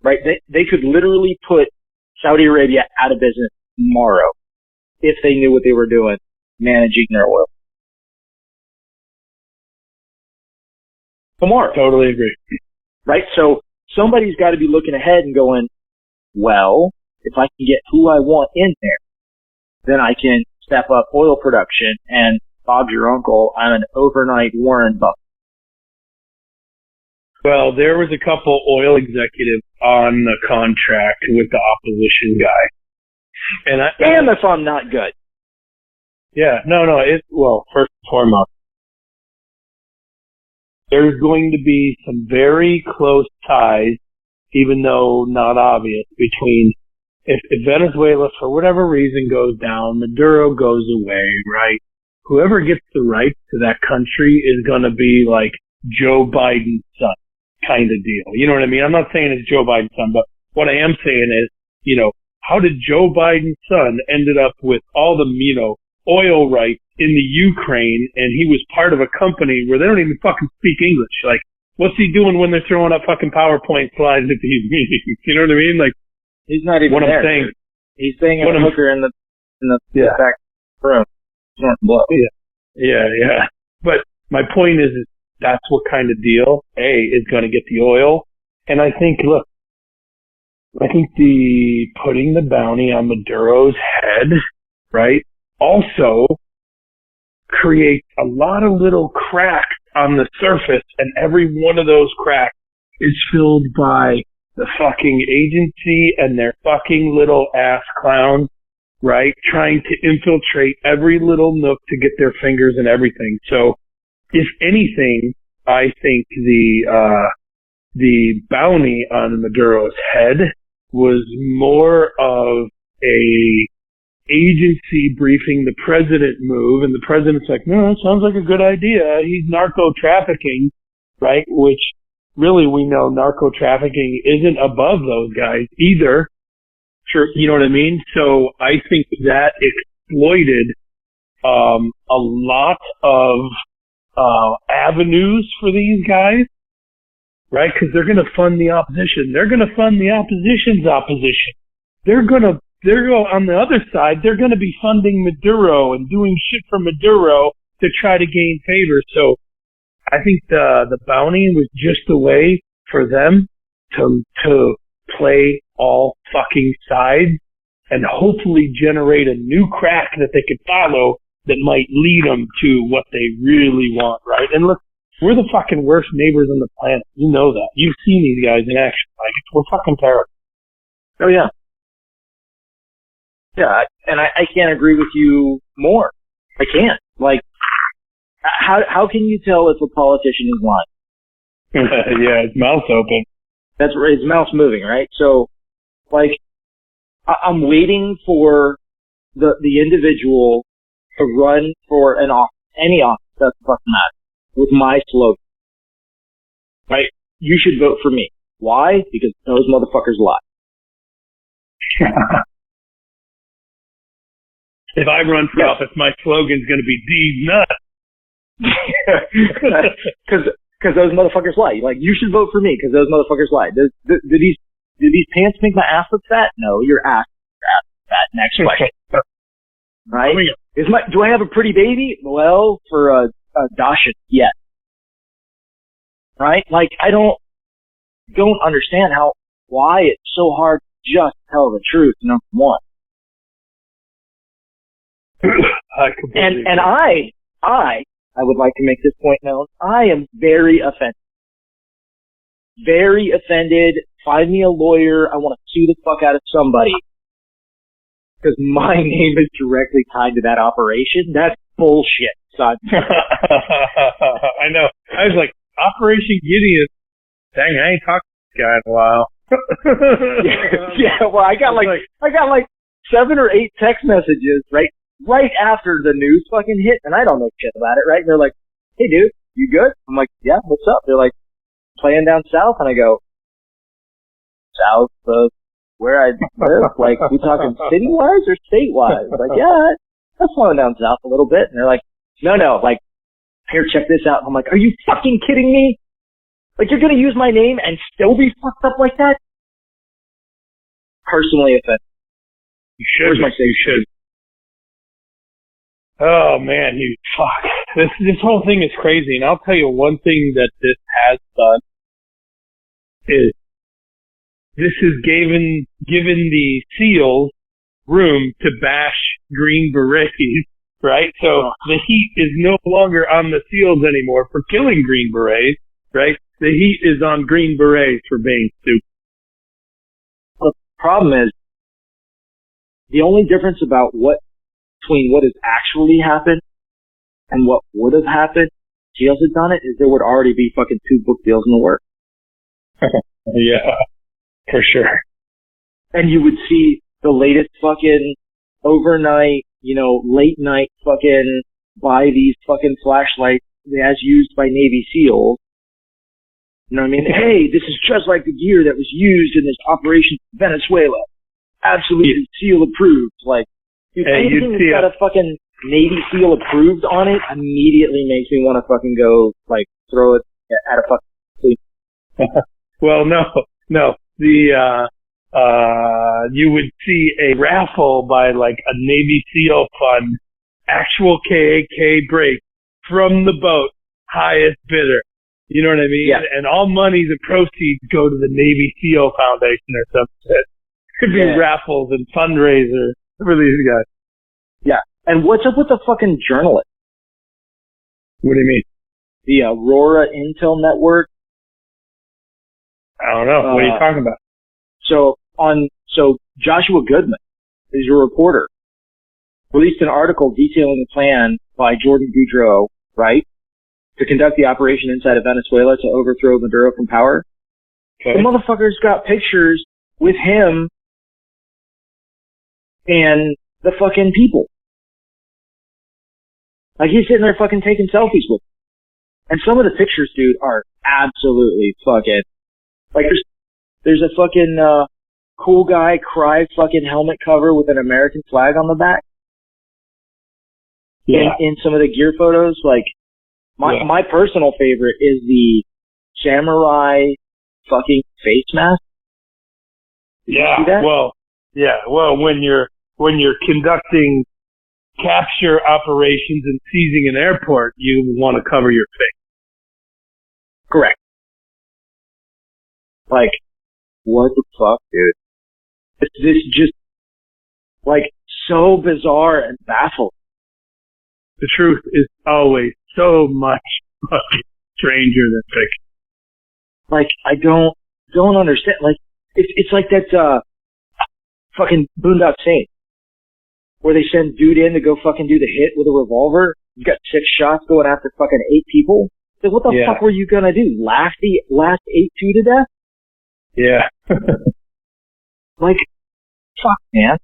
Right? They could literally put Saudi Arabia out of business tomorrow if they knew what they were doing managing their oil. Tomorrow. Totally agree. Right? So somebody's got to be looking ahead and going, well, if I can get who I want in there, then I can step up oil production, and Bob's your uncle, I'm an overnight Warren Buffett. Well, there was a couple oil executives on the contract with the opposition guy. And damn if I'm not good. Yeah, no, well, first and foremost, there's going to be some very close ties, even though not obvious, between if Venezuela, for whatever reason, goes down, Maduro goes away, right? Whoever gets the rights to that country is going to be like Joe Biden's son kind of deal. You know what I mean? I'm not saying it's Joe Biden's son, but what I am saying is, how did Joe Biden's son ended up with all the, oil rights in the Ukraine, and he was part of a company where they don't even fucking speak English. Like, what's he doing when they're throwing up fucking PowerPoint slides at these meetings? You know what I mean? Like, he's not even what there. I'm saying. He's staying in a hooker in the back room. Blood. Yeah. But my point is that's what kind of deal is going to get the oil. And I think the putting the bounty on Maduro's head, right, also creates a lot of little cracks on the surface, and every one of those cracks is filled by the fucking agency and their fucking little ass clowns, right, trying to infiltrate every little nook to get their fingers in everything. So, if anything, I think the bounty on Maduro's head was more of a agency briefing the president move, and the president's like, no, that sounds like a good idea. He's narco-trafficking, right? Which really we know narco-trafficking isn't above those guys either. Sure, you know what I mean? So I think that exploited a lot of avenues for these guys, right? Because they're going to fund the opposition. They're going to fund the opposition's opposition. They're on the other side, they're going to be funding Maduro and doing shit for Maduro to try to gain favor. So I think the bounty was just a way for them to play all fucking sides and hopefully generate a new crack that they could follow that might lead them to what they really want, right? And look, we're the fucking worst neighbors on the planet. You know that. You've seen these guys in action. Like, we're fucking terrible. Oh, yeah. Yeah, and I can't agree with you more. I can't. Like, how can you tell if a politician is lying? Yeah, his mouth's open. That's right, his mouth's moving, right? So, like, I'm waiting for the individual to run for an office, any office, doesn't fucking matter, with my slogan. Right? You should vote for me. Why? Because those motherfuckers lie. If I run for office, my slogan's going to be "These nuts." Because those motherfuckers lie. Like, you should vote for me because those motherfuckers lie. Do these pants make my ass look fat? No, your ass is fat. Next question. Right? Do I have a pretty baby? Well, for a Dasha, yes. Right? Like, I don't understand why it's so hard to just tell the truth, number one. And I would like to make this point known. I am very offended. Very offended. Find me a lawyer. I want to sue the fuck out of somebody because my name is directly tied to that operation. That's bullshit, son. I know. I was like, Operation Gideon. Dang, I ain't talked to this guy in a while. Yeah, well, I got like 7 or 8 text messages right after the news fucking hit, and I don't know shit about it, right? And they're like, "Hey, dude, you good?" I'm like, "Yeah, what's up?" They're like, "Playing down south," and I go, "South of where I live? Like, we talking city-wise or state-wise?" Like, "Yeah, I'm flowing down south a little bit," and they're like, "No, like, here, check this out." And I'm like, "Are you fucking kidding me? Like, you're gonna use my name and still be fucked up like that?" Personally offended. You should. You should. Oh man, fuck. This whole thing is crazy, and I'll tell you one thing that this has done is this has given the SEALs room to bash Green Berets, right? So the heat is no longer on the SEALs anymore for killing Green Berets, right? The heat is on Green Berets for being stupid. The problem is, the only difference between what has actually happened and what would have happened if SEALs had done it is there would already be fucking 2 book deals in the works. Yeah, for sure. And you would see the latest fucking overnight, late night fucking buy these fucking flashlights as used by Navy SEALs. You know what I mean? Hey, this is just like the gear that was used in this operation in Venezuela. Absolutely SEAL approved. Like, dude, anything that's got a fucking Navy SEAL approved on it immediately makes me want to fucking go, like, throw it at a fucking... Well, no. You would see a raffle by, like, a Navy SEAL fund, actual KAK break from the boat, highest bidder. You know what I mean? Yeah. And all money, the proceeds go to the Navy SEAL Foundation or something. Could be raffles and fundraisers for these guys. Yeah. And what's up with the fucking journalist? What do you mean? The Aurora Intel Network? I don't know. What are you talking about? So Joshua Goodman is your reporter. Released an article detailing the plan by Jordan Goudreau, right? To conduct the operation inside of Venezuela to overthrow Maduro from power. Okay. The motherfucker's got pictures with him and the fucking people. Like, he's sitting there fucking taking selfies with them. And some of the pictures, dude, are absolutely fucking... Like, there's a fucking cool guy cry fucking helmet cover with an American flag on the back. Yeah. In some of the gear photos, like, my personal favorite is the samurai fucking face mask. Yeah. Well, when you're conducting capture operations and seizing an airport, you want to cover your face. Correct. Like, what the fuck, dude? This just, like, so bizarre and baffling. The truth is always so much fucking stranger than fiction. Like, I don't understand. Like, it's like that, fucking Boondock Saints, where they send dude in to go fucking do the hit with a revolver. He's got 6 shots going after fucking 8 people. So what the fuck were you gonna do? Laugh the last 8 to death? Yeah. Like, fuck, man.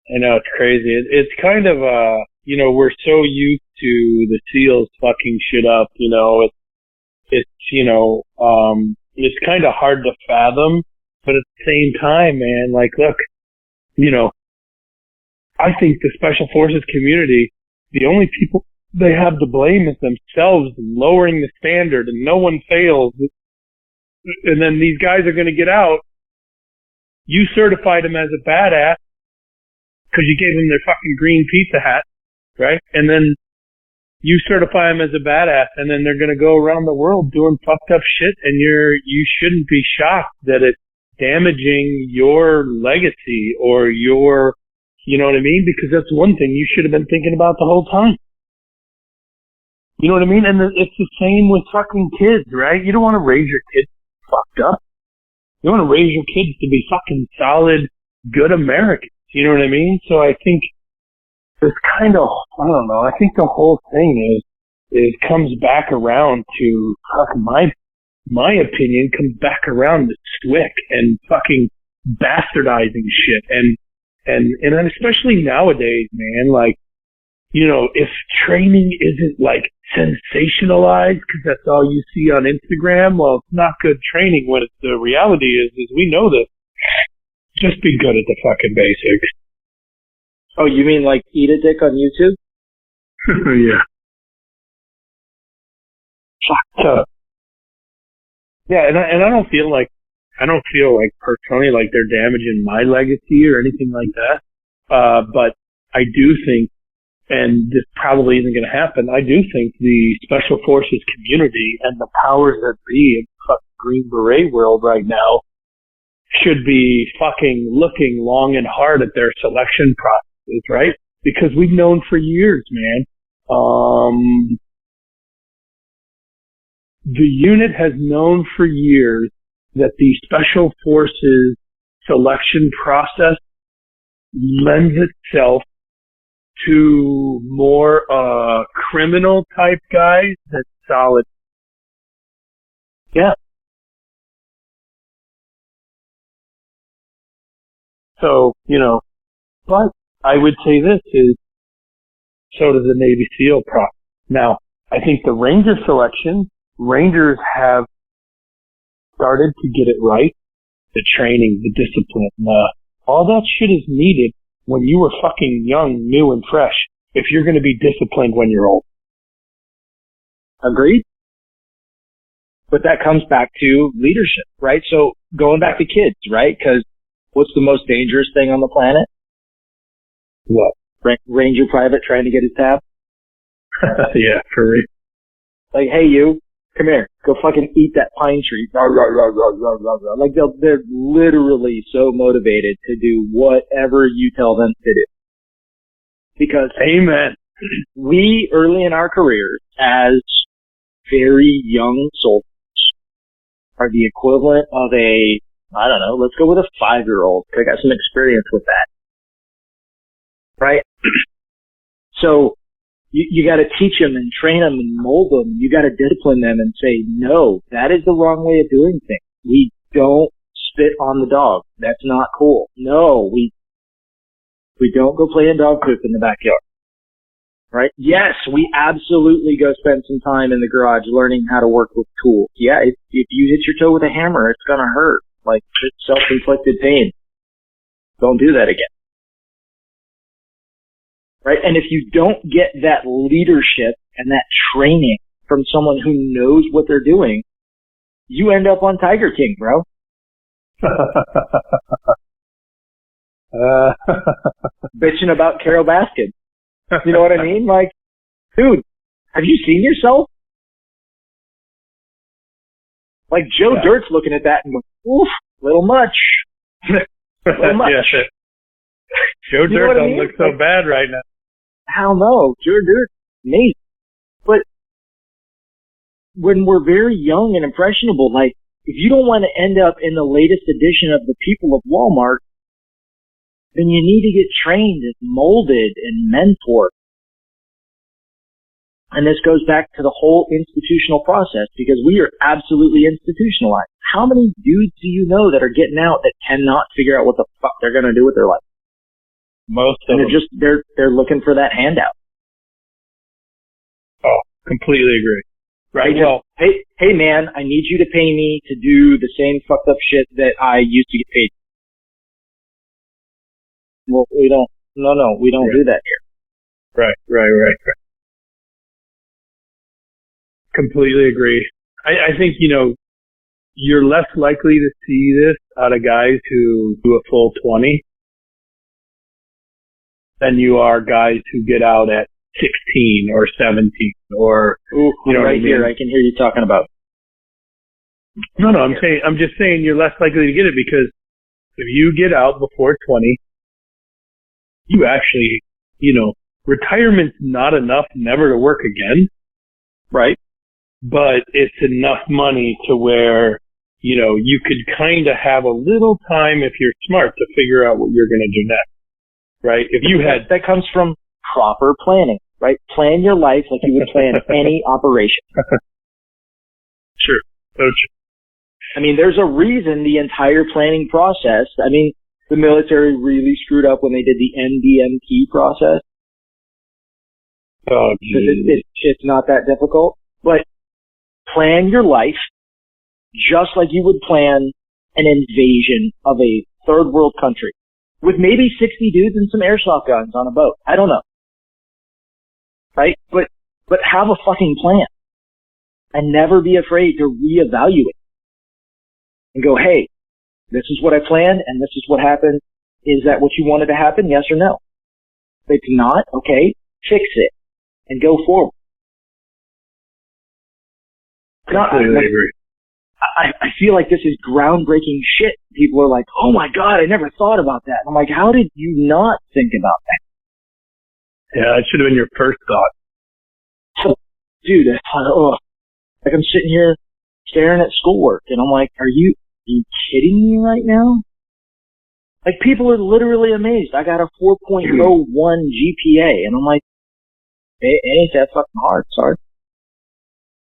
I know, it's crazy. It's kind of, we're so used to the SEALs fucking shit up, it's kind of hard to fathom, but at the same time, man, like, look, I think the Special Forces community, the only people they have to blame is themselves lowering the standard, and no one fails. And then these guys are going to get out. You certified them as a badass because you gave them their fucking green pizza hat, right? And then you certify them as a badass, and then they're going to go around the world doing fucked up shit, and you shouldn't be shocked that it's damaging your legacy or your, you know what I mean? Because that's one thing you should have been thinking about the whole time. You know what I mean? And it's the same with fucking kids, right? You don't want to raise your kids fucked up. You want to raise your kids to be fucking solid, good Americans. You know what I mean? So I think it's kind of, I don't know, I think the whole thing is comes back around to, my opinion comes back around to SWIC and fucking bastardizing shit. And especially nowadays, man, like, you know, if training isn't like sensationalized because that's all you see on Instagram, well, it's not good training when the reality is we know this. Just be good at the fucking basics. Oh, you mean like eat a dick on YouTube? Yeah. So, yeah, and I don't feel like personally like they're damaging my legacy or anything like that. But I do think, and this probably isn't going to happen, I do think the Special Forces community and the powers that be in the fucking Green Beret world right now should be fucking looking long and hard at their selection processes, right? Because we've known for years, man. The unit has known for years that the Special Forces selection process lends itself to more criminal type guys than solid. Yeah. So, you know, but I would say this is, so does the Navy SEAL process. Now, I think the Ranger selection, Rangers have started to get it right. The training, the discipline, all that shit is needed when you were fucking young, new, and fresh, if you're going to be disciplined when you're old. Agreed. But that comes back to leadership, right? So going back to kids, right? Because what's the most dangerous thing on the planet? What? Ranger private trying to get his tab? Yeah, for real. Like, hey, you, come here, go fucking eat that pine tree. Like, they're literally so motivated to do whatever you tell them to do. Because, amen, we, early in our careers, as very young soldiers, are the equivalent of I don't know, let's go with a 5-year-old. I got some experience with that. Right? So, you got to teach them and train them and mold them. You got to discipline them and say, no, that is the wrong way of doing things. We don't spit on the dog. That's not cool. No, we don't go play in dog poop in the backyard. Right? Yes, we absolutely go spend some time in the garage learning how to work with tools. Yeah, if you hit your toe with a hammer, it's gonna hurt. Like, it's self-inflicted pain. Don't do that again. Right? And if you don't get that leadership and that training from someone who knows what they're doing, you end up on Tiger King, bro. Bitching about Carol Baskin. You know what I mean? Like, dude, have you seen yourself? Like, Joe Dirt's looking at that and going, oof, little much. Little much. Yeah. Joe Dirt doesn't look so bad right now. Hell no. Joe Dirt, amazing. But when we're very young and impressionable, like, if you don't want to end up in the latest edition of the People of Walmart, then you need to get trained and molded and mentored. And this goes back to the whole institutional process, because we are absolutely institutionalized. How many dudes do you know that are getting out that cannot figure out what the fuck they're going to do with their life? Most of them. They're looking for that handout. Oh, completely agree. Right. Well, hey man, I need you to pay me to do the same fucked up shit that I used to get paid. Well, we don't do that here. Right. Completely agree. I think, you're less likely to see this out of guys who do a full 20 than you are guys who get out at 16 or 17 or, right here, I can hear you talking about. No, I'm just saying you're less likely to get it, because if you get out before 20, you actually, retirement's not enough never to work again. Right. But it's enough money to where, you could kind of have a little time, if you're smart, to figure out what you're going to do next. right? If you had... That comes from proper planning, right? Plan your life like you would plan any operation. Sure. So true. I mean, there's a reason the entire planning process, I mean, the military really screwed up when they did the NDMP process. Oh, geez. It's not that difficult. But plan your life just like you would plan an invasion of a third world country with maybe 60 dudes and some airsoft guns on a boat. I don't know. Right? But have a fucking plan and never be afraid to reevaluate and go, hey, this is what I planned and this is what happened. Is that what you wanted to happen? Yes or no? If it's not, okay, fix it and go forward. Completely agree. I feel like this is groundbreaking shit. People are like, oh my God, I never thought about that. I'm like, how did you not think about that? Yeah, it should have been your first thought. So, dude, like I'm sitting here staring at schoolwork and I'm like, are you kidding me right now? Like people are literally amazed. I got a 4.01 GPA and I'm like, it ain't that fucking hard, sorry.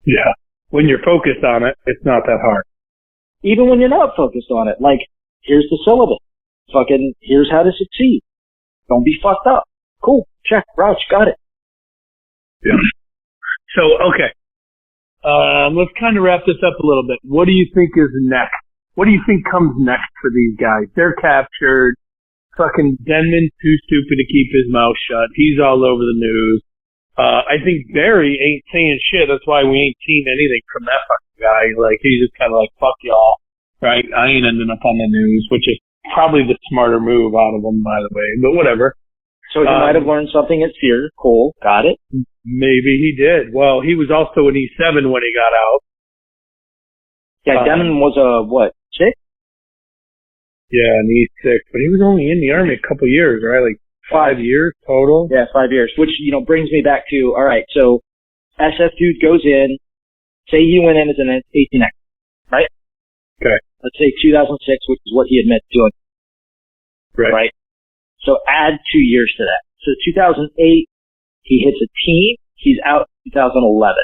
Yeah. When you're focused on it, it's not that hard. Even when you're not focused on it, like, here's the syllabus. Fucking, here's how to succeed. Don't be fucked up. Cool. Check. Rouch. Got it. Yeah. So, okay. Let's kind of wrap this up a little bit. What do you think is next? What do you think comes next for these guys? They're captured. Fucking Denman's too stupid to keep his mouth shut. He's all over the news. I think Barry ain't saying shit. That's why we ain't seen anything from that fucking guy. Like, he's just kind of like, fuck y'all. Right? I ain't ending up on the news, which is probably the smarter move out of him, by the way. But whatever. So he might have learned something at Sears. Cool. Got it. Maybe he did. Well, he was also an E7 when he got out. Yeah, Denman was what, 6? Yeah, an E6. But he was only in the Army a couple years, right? Like 5 years total? Yeah, 5 years. Which, brings me back to, alright, so SF dude goes in, say he went in as an 18X, right? Okay. Let's say 2006, which is what he admits to. Right? So add 2 years to that. So 2008, he hits a team, he's out 2011.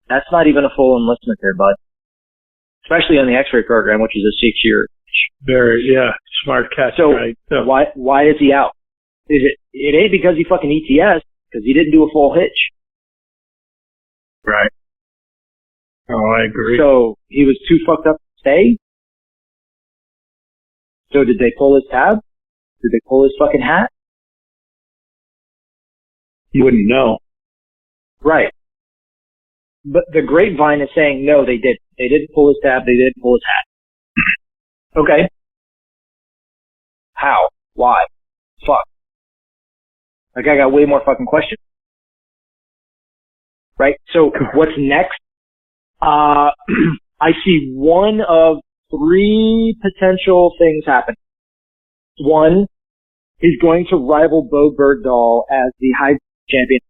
That's not even a full enlistment there, bud. Especially on the X-ray program, which is a 6-year. Very, yeah, smart catch, so, right? So why is he out? It ain't because he fucking ETS, because he didn't do a full hitch. Right. Oh, I agree. So he was too fucked up to stay? So did they pull his tab? Did they pull his fucking hat? You wouldn't know. Right. But the grapevine is saying, no, they did. They didn't pull his tab, they didn't pull his hat. Okay. How? Why? Fuck. Like, I got way more fucking questions. Right? So, what's next? I see one of 3 potential things happen. One, he's going to rival Bo Bergdahl as the high champion.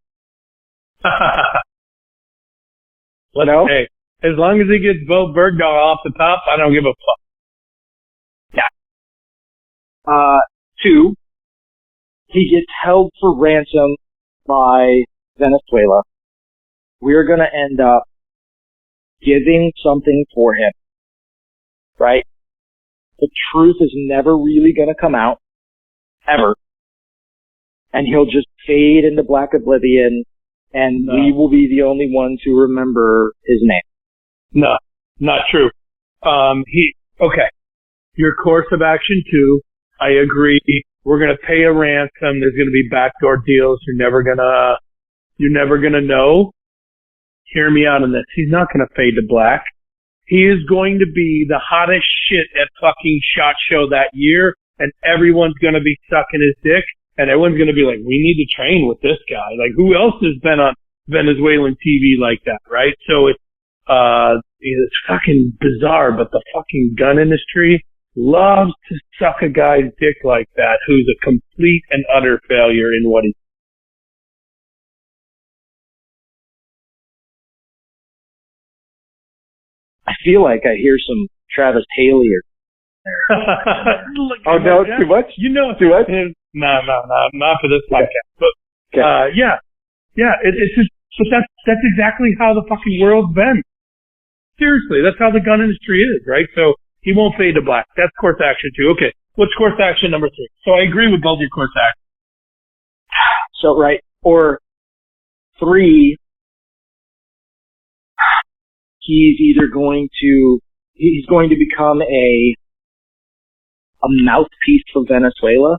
Well, hey, as long as he gets Bo Bergdahl off the top, I don't give a fuck. Yeah. 2, he gets held for ransom by Venezuela. We're gonna end up giving something for him. Right? The truth is never really gonna come out. Ever. And he'll just fade into black oblivion, and we will be the only ones who remember his name. No, not true. Okay. Your course of action 2, I agree. We're gonna pay a ransom. There's gonna be backdoor deals. You're never gonna know. Hear me out on this. He's not gonna fade to black. He is going to be the hottest shit at fucking SHOT Show that year, and everyone's gonna be sucking his dick, and everyone's gonna be like, we need to train with this guy. Like, who else has been on Venezuelan TV like that, right? So it's fucking bizarre, but the fucking gun industry loves to suck a guy's dick like that who's a complete and utter failure in what he... I feel like I hear some Travis Haley or Oh no, too much? You know, too much? No, not for this podcast. But yeah, it's just, but that's exactly how the fucking world's been. Seriously, that's how the gun industry is, right? So he won't fade to black. That's course action 2. Okay, what's course action number 3? So I agree with both your course actions. So right, or 3. He's going to become a mouthpiece for Venezuela,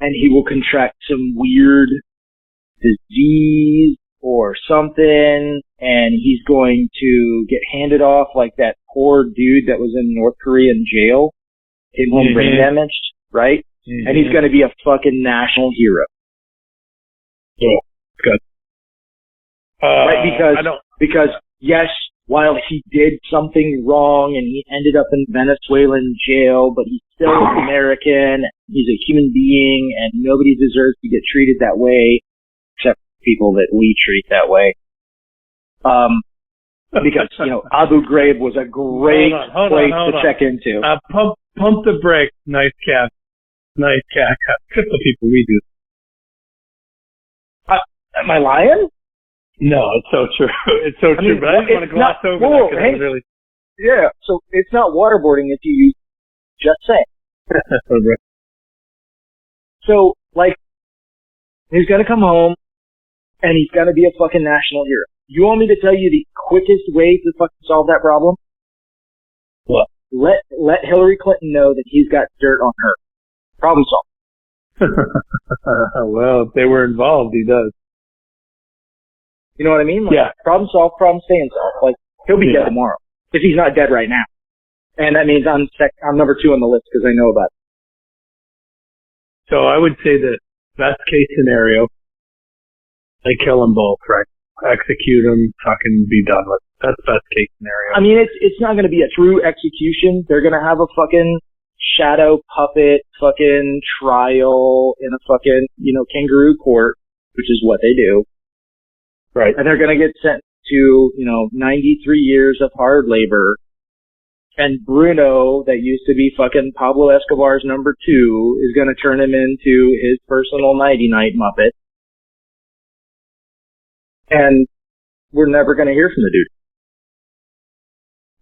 and he will contract some weird disease or something, and he's going to get handed off like that poor dude that was in North Korean jail, came home brain damaged, right? And he's going to be a fucking national hero. Yeah, good. Right, because yes, while he did something wrong and he ended up in Venezuelan jail, but he's still American, he's a human being, and nobody deserves to get treated that way, except people that we treat that way. Because, Abu Ghraib was a great place to check into. Pump the brakes, nice cat. Except the people we do. Am I lying? No, it's so true. It's so true, but I just want to gloss over that because it's really... Yeah, so it's not waterboarding if you use just saying. So, he's gonna come home, and he's gonna be a fucking national hero. You want me to tell you the quickest way to fucking solve that problem? What? Let Hillary Clinton know that he's got dirt on her. Problem solved. Well, if they were involved, he does. You know what I mean? Yeah. Problem solved, problem staying solved. He'll be dead tomorrow. If he's not dead right now. And that means I'm number 2 on the list because I know about it. So I would say that best case scenario, they kill them both, right? Execute them, fucking be done with it. That's best case scenario. I mean, it's not going to be a true execution. They're going to have a fucking shadow puppet fucking trial in a fucking, kangaroo court, which is what they do. Right. And they're going to get sent to, 93 years of hard labor. And Bruno, that used to be fucking Pablo Escobar's number 2, is going to turn him into his personal nighty-night muppet. And we're never going to hear from the dude.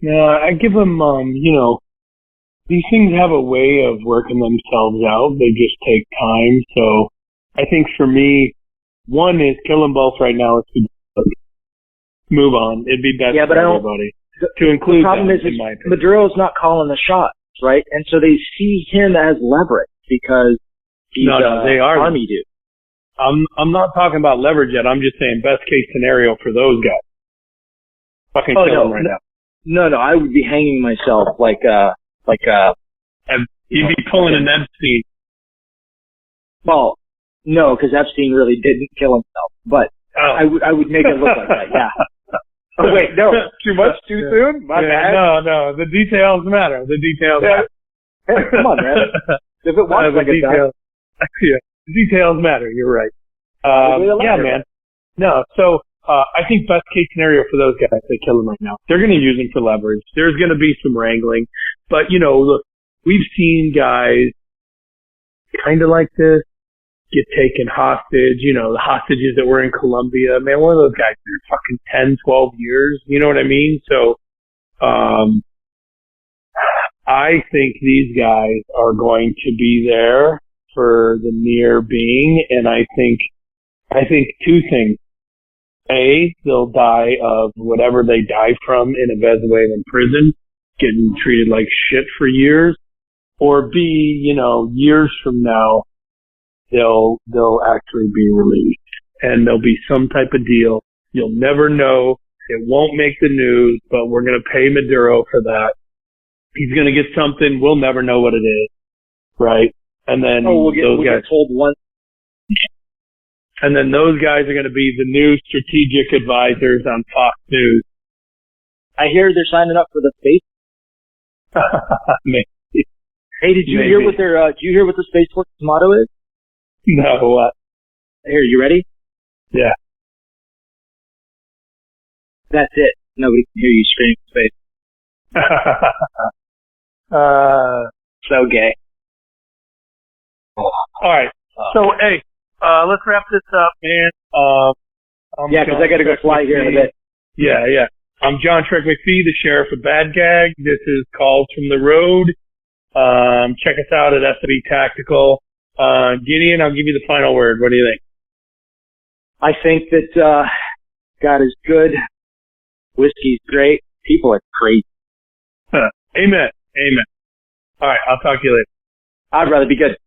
Yeah, I give him, these things have a way of working themselves out. They just take time. So I think for me, one is kill them both right now. Let's move on. It'd be best for everybody to include. The problem is Maduro's not calling the shots, right? And so they see him as leverage because he's they are army dude. I'm not talking about leverage yet. I'm just saying best case scenario for those guys. Fucking kill them right now. No, I would be hanging myself you'd be pulling an Epstein. Well, no, because Epstein really didn't kill himself, but I would make it look like that, yeah. Oh, wait, no, too much, too soon? My bad. No, the details matter. The details matter. Hey, come on, man. If it walks like a duck. Yeah, the details matter, you're right. Yeah, man. No, so I think best case scenario for those guys, they kill them right now. They're going to use them for leverage. There's going to be some wrangling. But, look, we've seen guys kind of like this get taken hostage. The hostages that were in Colombia. Man, one of those guys for fucking 10, 12 years. You know what I mean? So I think these guys are going to be there for the near being. And I think 2 things. A, they'll die of whatever they die from in a Venezuelan prison, getting treated like shit for years. Or B, years from now, they'll actually be released. And there'll be some type of deal. You'll never know. It won't make the news, but we're going to pay Maduro for that. He's going to get something. We'll never know what it is. Right? And then we'll get told once. And then those guys are going to be the new strategic advisors on Fox News. I hear they're signing up for the space. Maybe. Hey, did you hear what the Space Force's motto is? No, what? Here, you ready? Yeah. That's it. Nobody can hear you scream in space. So gay. All right. So, hey, let's wrap this up, man. Yeah, because I got to go fly here in a bit. Yeah. I'm John Trek McPhee, the Sheriff of Bad Gag. This is Calls from the Road. Check us out at SB Tactical. Gideon, I'll give you the final word. What do you think? I think that God is good. Whiskey's great. People are crazy. Amen. All right, I'll talk to you later. I'd rather be good.